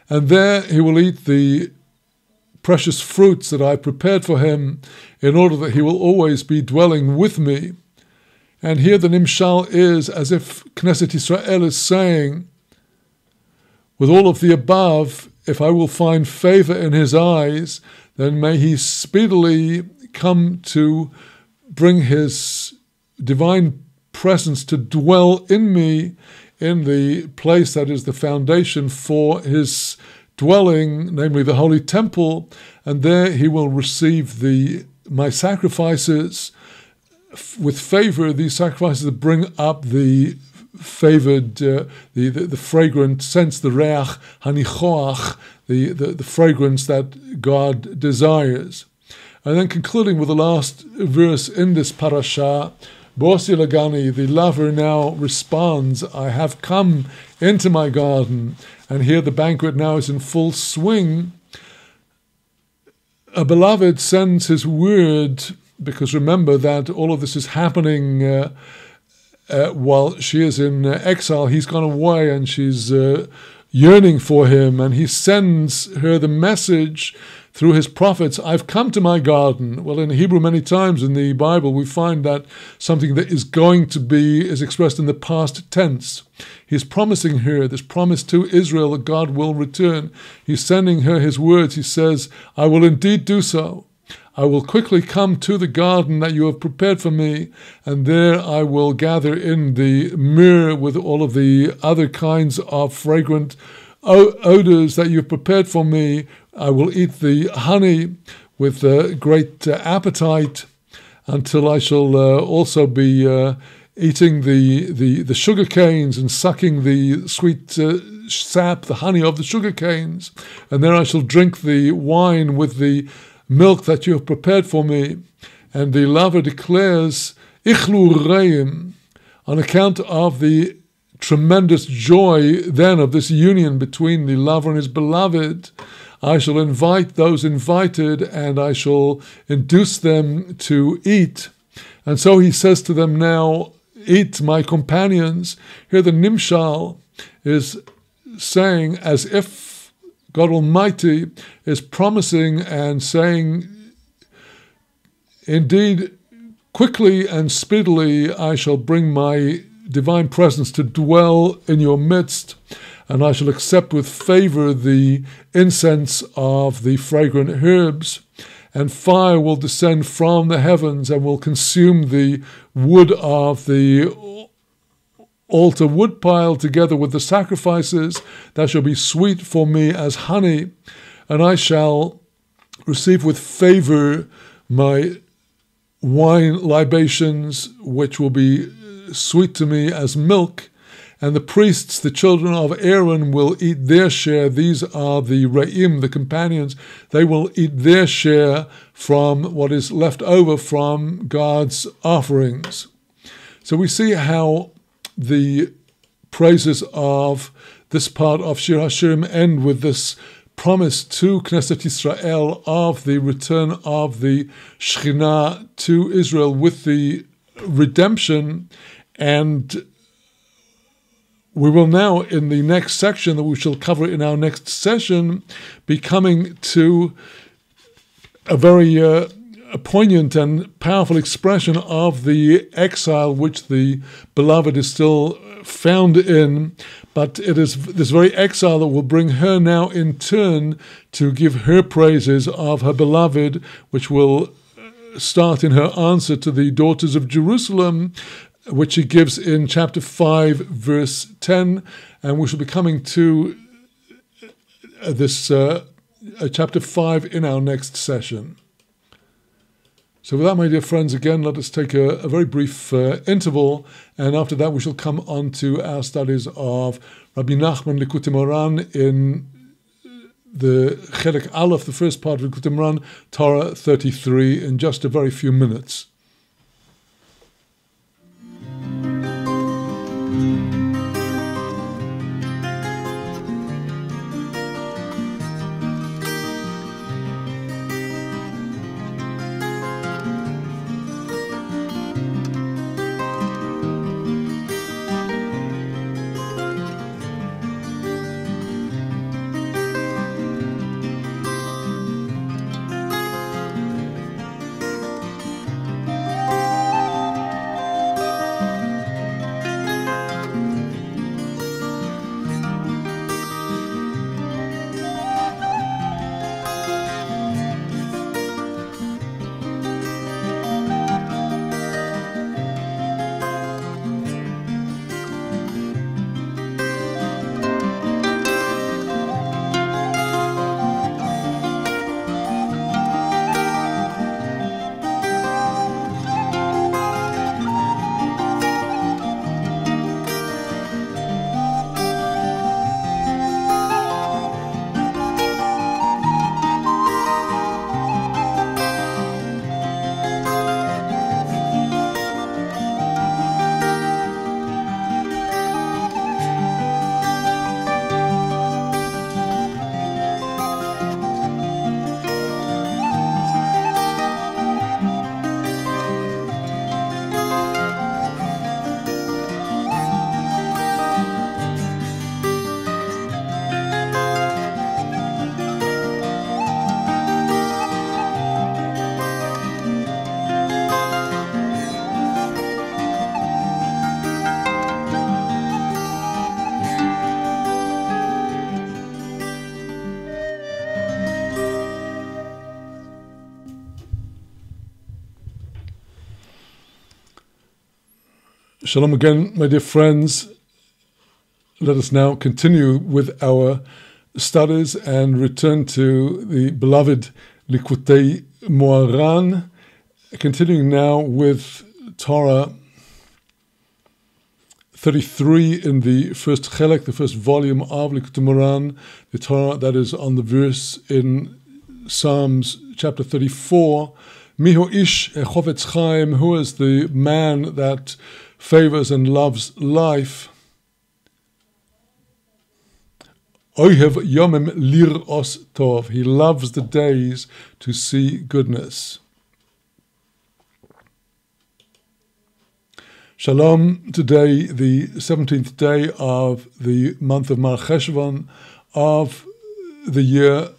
A: And there he will eat the precious fruits that I prepared for him, in order that he will always be dwelling with me. And here the Nimshal is as if Knesset Yisrael is saying, with all of the above, if I will find favor in his eyes, then may he speedily come to bring his divine presence to dwell in me in the place that is the foundation for his dwelling, namely the holy temple, and there he will receive my sacrifices with favor, these sacrifices that bring up the favored, the fragrant sense, the reach hanichoach, the fragrance that God desires. And then concluding with the last verse in this parasha, Bosi Lagani, the lover now responds, I have come into my garden, and here the banquet now is in full swing. A beloved sends his word, because remember that all of this is happening while she is in exile. He's gone away and she's yearning for him, and he sends her the message through his prophets, I've come to my garden. Well, in Hebrew, many times in the Bible, we find that something that is going to be is expressed in the past tense. He's promising her this promise to Israel that God will return. He's sending her his words. He says, I will indeed do so. I will quickly come to the garden that you have prepared for me, and there I will gather in the myrrh with all of the other kinds of fragrant odors that you've prepared for me. I will eat the honey with great appetite until I shall also be eating the sugar canes and sucking the sweet sap, the honey of the sugar canes. And then I shall drink the wine with the milk that you have prepared for me. And the lover declares, Ichlu reim, on account of the tremendous joy then of this union between the lover and his beloved, I shall invite those invited and I shall induce them to eat. And so he says to them now, eat, my companions. Here the Nimshal is saying as if God Almighty is promising and saying, indeed, quickly and speedily I shall bring my divine presence to dwell in your midst, and I shall accept with favor the incense of the fragrant herbs, and fire will descend from the heavens and will consume the wood of the altar woodpile together with the sacrifices that shall be sweet for me as honey, and I shall receive with favor my wine libations, which will be sweet to me as milk, and the priests, the children of Aaron, will eat their share. These are the Re'im, the companions. They will eat their share from what is left over from God's offerings. So we see how the praises of this part of Shir HaShirim end with this promise to Knesset Yisrael of the return of the Shekhinah to Israel with the redemption. And we will now, in the next section that we shall cover in our next session, be coming to a very poignant and powerful expression of the exile which the beloved is still found in. But it is this very exile that will bring her now in turn to give her praises of her beloved, which will start in her answer to the daughters of Jerusalem, which she gives in chapter 5, verse 10, and we shall be coming to this chapter 5 in our next session. So with that, my dear friends, again, let us take a very brief interval, and after that we shall come on to our studies of Rabbi Nachman Likutei Moharan in the Chelik Aleph, the first part of Likutei Moharan, Torah 33, in just a very few minutes. Shalom again, my dear friends. Let us now continue with our studies and return to the beloved Likutei Moharan, continuing now with Torah 33 in the first chelek, the first volume of Likutei Moharan, the Torah that is on the verse in Psalms chapter 34. Mihu ish chovetz chaim, who is the man that favors and loves life? Ohev yomim lir'os tov, he loves the days to see goodness. Shalom, today the 17th day of the month of Mar Cheshvan of the year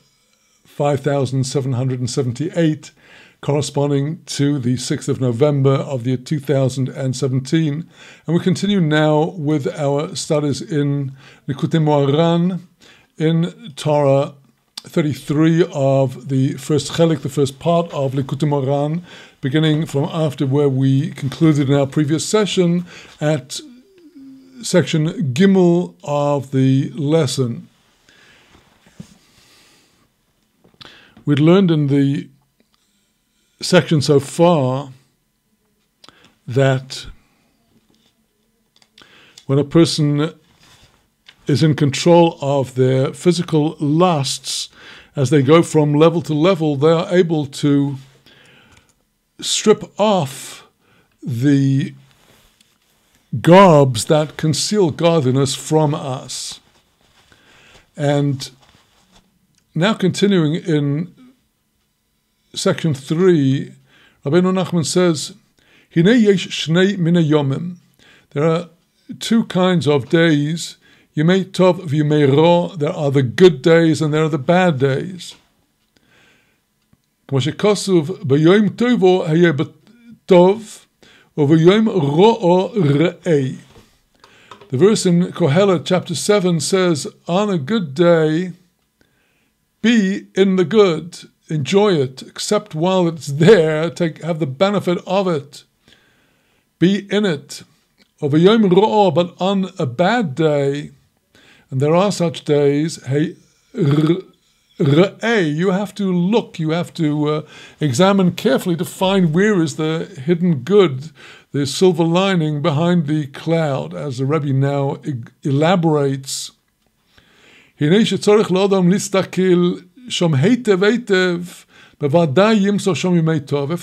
A: 5778, corresponding to the 6th of November of the year 2017. And we continue now with our studies in Likutei Moharan, in Torah 33 of the first chelik, the first part of Likutei Moharan, beginning from after where we concluded in our previous session at section Gimel of the lesson. We'd learned in the section so far that when a person is in control of their physical lusts, as they go from level to level, they are able to strip off the garbs that conceal godliness from us. And now continuing in section 3, Rabbeinu Nachman says, Hinei yesh shnei minei yomim. There are two kinds of days, Yemei tov v'yemei ro. There are the good days and there are the bad days. K'mo shekosuv b'yoyim tovo hayeh b'tov u'v'yoyim ro'o re'ei. The verse in Kohelet chapter 7 says, on a good day, be in the good. Enjoy it, accept while it's there, have the benefit of it. Be in it. But on a bad day, and there are such days, hey, you have to look, you have to examine carefully to find where is the hidden good, the silver lining behind the cloud, as the Rebbe now elaborates. If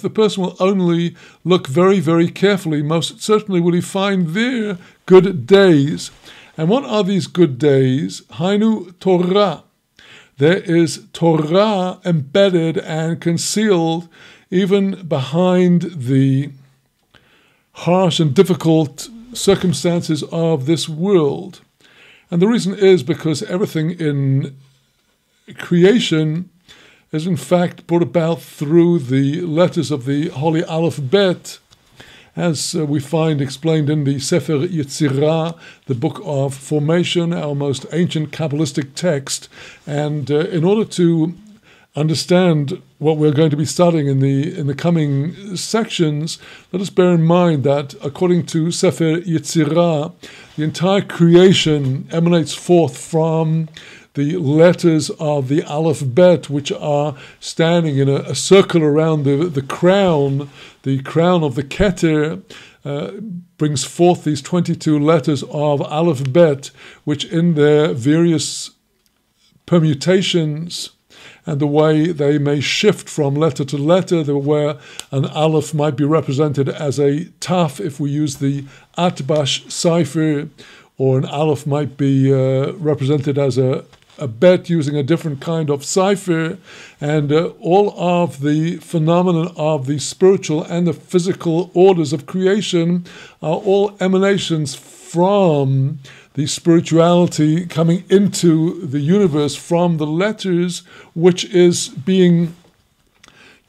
A: the person will only look very, very carefully, most certainly will he find there good days. And what are these good days? Hainu Torah. There is Torah embedded and concealed even behind the harsh and difficult circumstances of this world. And the reason is because everything in creation is in fact brought about through the letters of the Holy Aleph-Bet, as we find explained in the Sefer Yetzirah, the book of formation, our most ancient Kabbalistic text. And in order to understand what we're going to be studying in the coming sections, let us bear in mind that according to Sefer Yetzirah, the entire creation emanates forth from the letters of the Aleph-Bet, which are standing in a circle around the crown of the Keter, brings forth these 22 letters of Aleph-Bet, which in their various permutations and the way they may shift from letter to letter, where an Aleph might be represented as a Taf if we use the Atbash cipher, or an Aleph might be represented as a bet using a different kind of cipher, and all of the phenomenon of the spiritual and the physical orders of creation are all emanations from the spirituality coming into the universe from the letters, which is being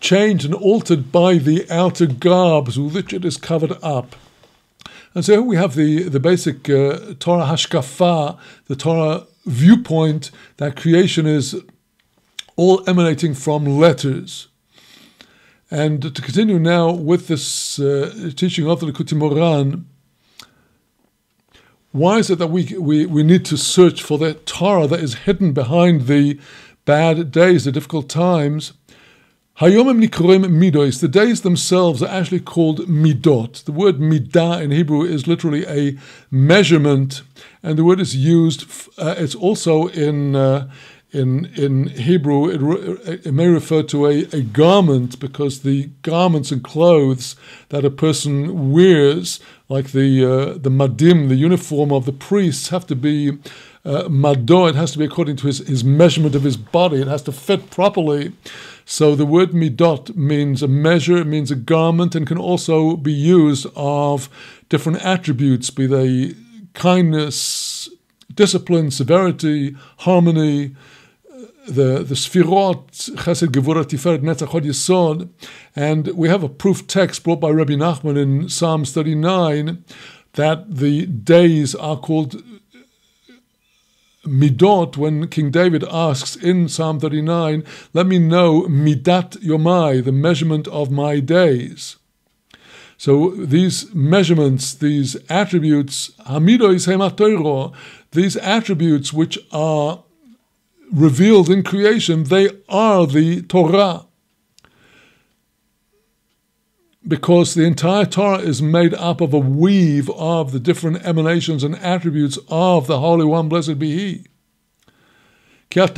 A: changed and altered by the outer garbs with which it is covered up. And so we have the basic Torah hashkafa, the Torah viewpoint that creation is all emanating from letters. And to continue now with this teaching of the Likutei Moharan, Why is it that we need to search for the Torah that is hidden behind the bad days, the difficult times? Hayomim nikroim midos. The days themselves are actually called midot. The word midah in Hebrew is literally a measurement, and the word is used. It's also in Hebrew. It may refer to a garment, because the garments and clothes that a person wears, like the madim, the uniform of the priests, have to be mado. It has to be according to his measurement of his body. It has to fit properly. So the word midot means a measure, it means a garment, and can also be used of different attributes, be they kindness, discipline, severity, harmony, the Sfirot, Chesed, Gevurah, Tiferet, Netzach, Hod, Yesod. And we have a proof text brought by Rabbi Nachman in Psalms 39 that the days are called midot, when King David asks in Psalm 39, let me know midat yomai, the measurement of my days. So these measurements, these attributes, hamidos hema, these attributes which are revealed in creation, they are the Torah. Because the entire Torah is made up of a weave of the different emanations and attributes of the Holy One, blessed be He. The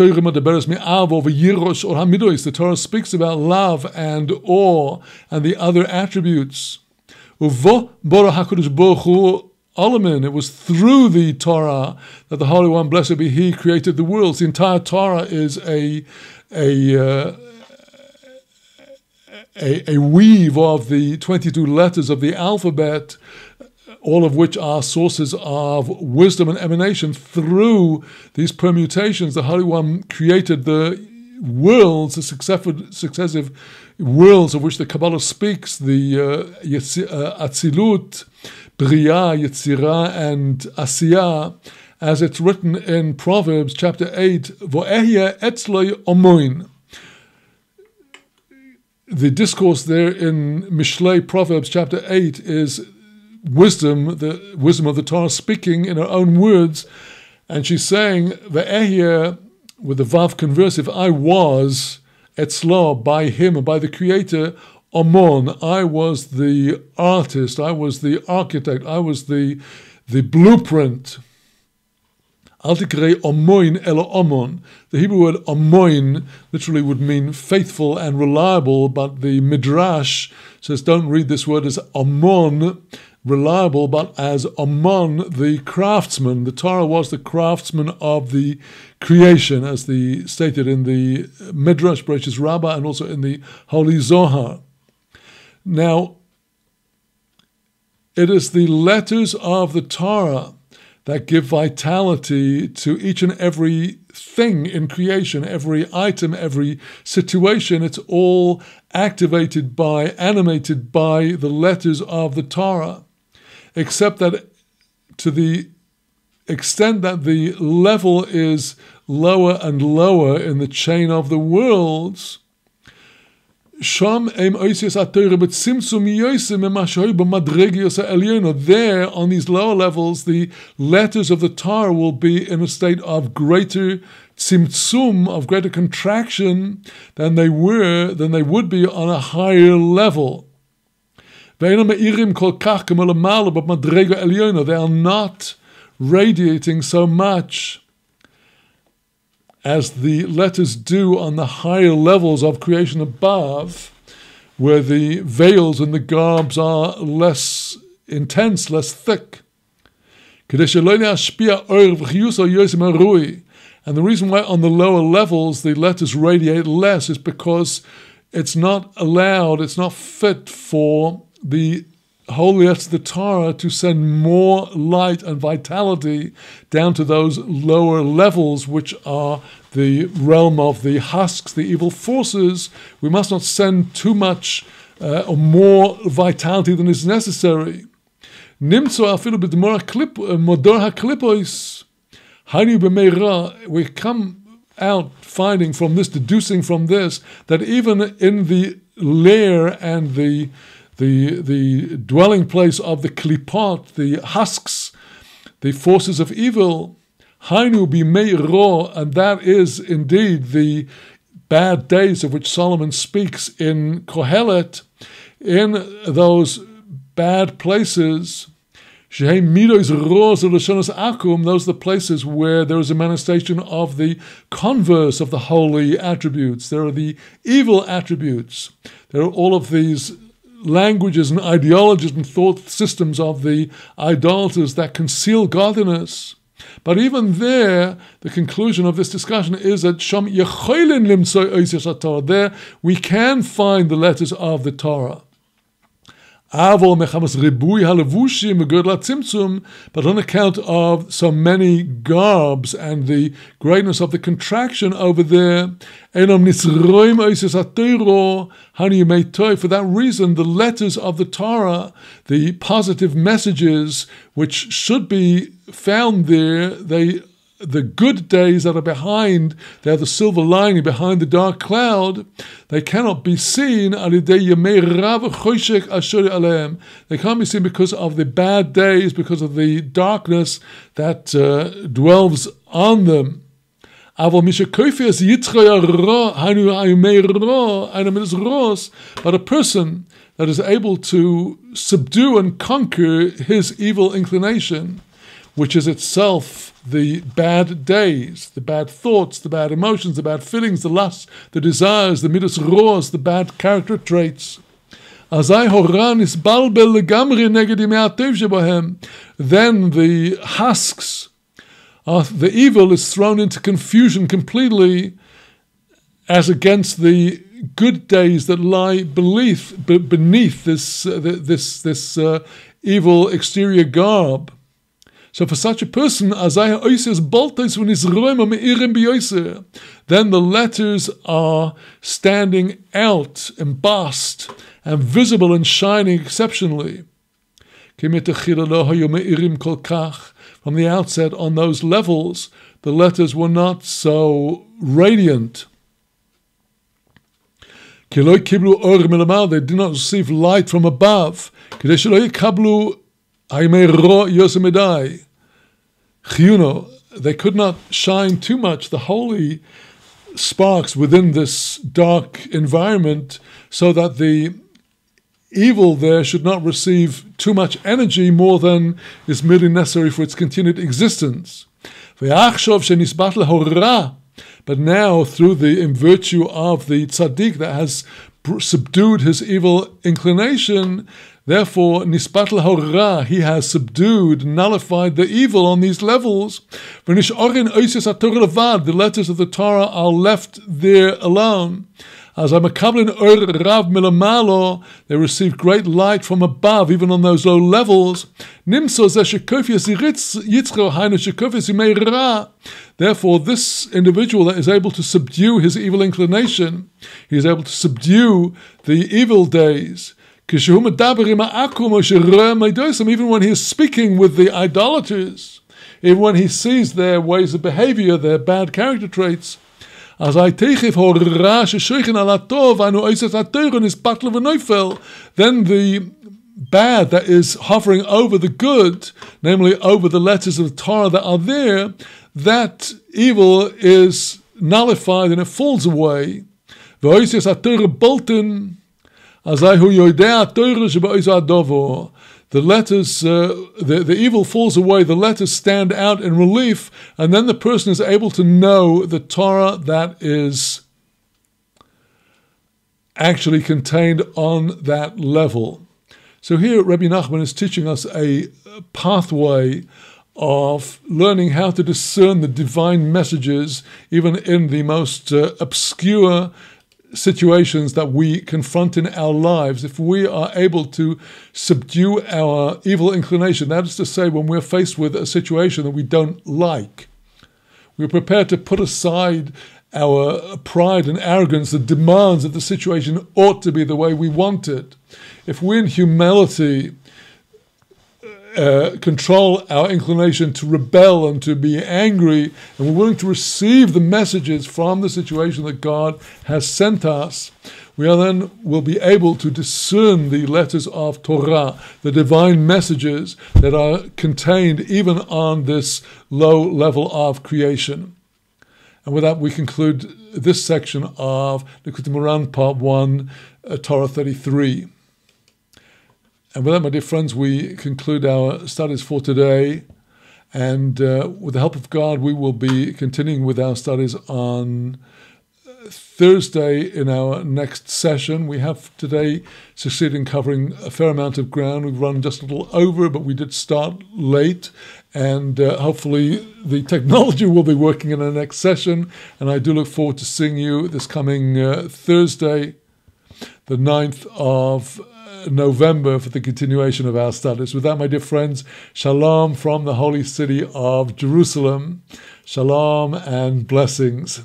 A: Torah speaks about love and awe and the other attributes. It was through the Torah that the Holy One, blessed be He, created the worlds. The entire Torah is a weave of the 22 letters of the alphabet, all of which are sources of wisdom and emanation. Through these permutations, the Holy One created the worlds, the successive worlds of which the Kabbalah speaks, the Atzilut, Bria, Yetzirah, and Asiyah, as it's written in Proverbs chapter 8, Vo'ehye etzloi omoin. The discourse there in Mishlei, Proverbs chapter 8, is wisdom, the wisdom of the Torah, speaking in her own words. And she's saying, Ve'ehye, with the Vav conversive, I was, etzlo, by him, and by the Creator, omon, I was the artist, I was the architect, I was the blueprint. Al tikrei omoin elo omon. The Hebrew word omoin literally would mean faithful and reliable, but the Midrash says don't read this word as omon, reliable, but as omon, the craftsman. The Torah was the craftsman of the creation, as stated in the Midrash Bereshis Rabbah and also in the Holy Zohar. Now, it is the letters of the Torah that give vitality to each and every thing in creation, every item, every situation. It's all activated by, animated by the letters of the Torah, except that to the extent that the level is lower and lower in the chain of the worlds, there, on these lower levels, the letters of the Torah will be in a state of greater tzimtzum, of greater contraction than they would be on a higher level. They are not radiating so much as the letters do on the higher levels of creation above, where the veils and the garbs are less intense, less thick. And the reason why on the lower levels the letters radiate less is because it's not allowed, it's not fit for the holy letters of the Torah to send more light and vitality down to those lower levels, which are the realm of the husks, the evil forces. We must not send too much or more vitality than is necessary. We come out finding from this, deducing from this, that even in the lair and the dwelling place of the klipot, the husks, the forces of evil. Hainu bimei ro, and that is indeed the bad days of which Solomon speaks in Kohelet, in those bad places. Those are the places where there is a manifestation of the converse of the holy attributes. There are the evil attributes. There are all of these languages and ideologies and thought systems of the idolaters that conceal godliness. But even there, the conclusion of this discussion is that there we can find the letters of the Torah. But on account of so many garbs and the greatness of the contraction over there, for that reason, the letters of the Torah, the positive messages which should be found there, the good days that are behind, they're the silver lining behind the dark cloud, they cannot be seen. They can't be seen because of the bad days, because of the darkness that dwells on them. But a person that is able to subdue and conquer his evil inclination, which is itself the bad days, the bad thoughts, the bad emotions, the bad feelings, the lusts, the desires, the midas roars, the bad character traits. Then the husks of the evil is thrown into confusion completely as against the good days that lie beneath this evil exterior garb. So for such a person, then the letters are standing out, embossed, and visible and shining exceptionally. From the outset, on those levels, the letters were not so radiant. They did not receive light from above. They could not shine too much, the holy sparks within this dark environment, so that the evil there should not receive too much energy, more than is merely necessary for its continued existence. But now, in virtue of the tzaddik that has subdued his evil inclination, therefore, nisbat hora, he has subdued, nullified the evil on these levels. The letters of the Torah are left there alone. As they receive great light from above, even on those low levels. Therefore, this individual that is able to subdue his evil inclination, he is able to subdue the evil days. Even when he is speaking with the idolaters, even when he sees their ways of behavior, their bad character traits, then the bad that is hovering over the good, namely over the letters of the Torah that are there, that evil is nullified and it falls away. The letters, the evil falls away, the letters stand out in relief, and then the person is able to know the Torah that is actually contained on that level. So here Rabbi Nachman is teaching us a pathway of learning how to discern the divine messages, even in the most obscure situations that we confront in our lives. If we are able to subdue our evil inclination, that is to say, when we're faced with a situation that we don't like, we're prepared to put aside our pride and arrogance that demands that the situation ought to be the way we want it. If we in humility control our inclination to rebel and to be angry, and we're willing to receive the messages from the situation that God has sent us, we will be able to discern the letters of Torah, the divine messages that are contained even on this low level of creation. And with that, we conclude this section of Likutei Moharan, Part 1, Torah 33. And with that, my dear friends, we conclude our studies for today. And with the help of God, we will be continuing with our studies on Thursday in our next session. We have today succeeded in covering a fair amount of ground. We've run just a little over, but we did start late. And hopefully the technology will be working in our next session. And I do look forward to seeing you this coming Thursday, the 9th of November, for the continuation of our studies. With that, my dear friends, shalom from the holy city of Jerusalem. Shalom and blessings.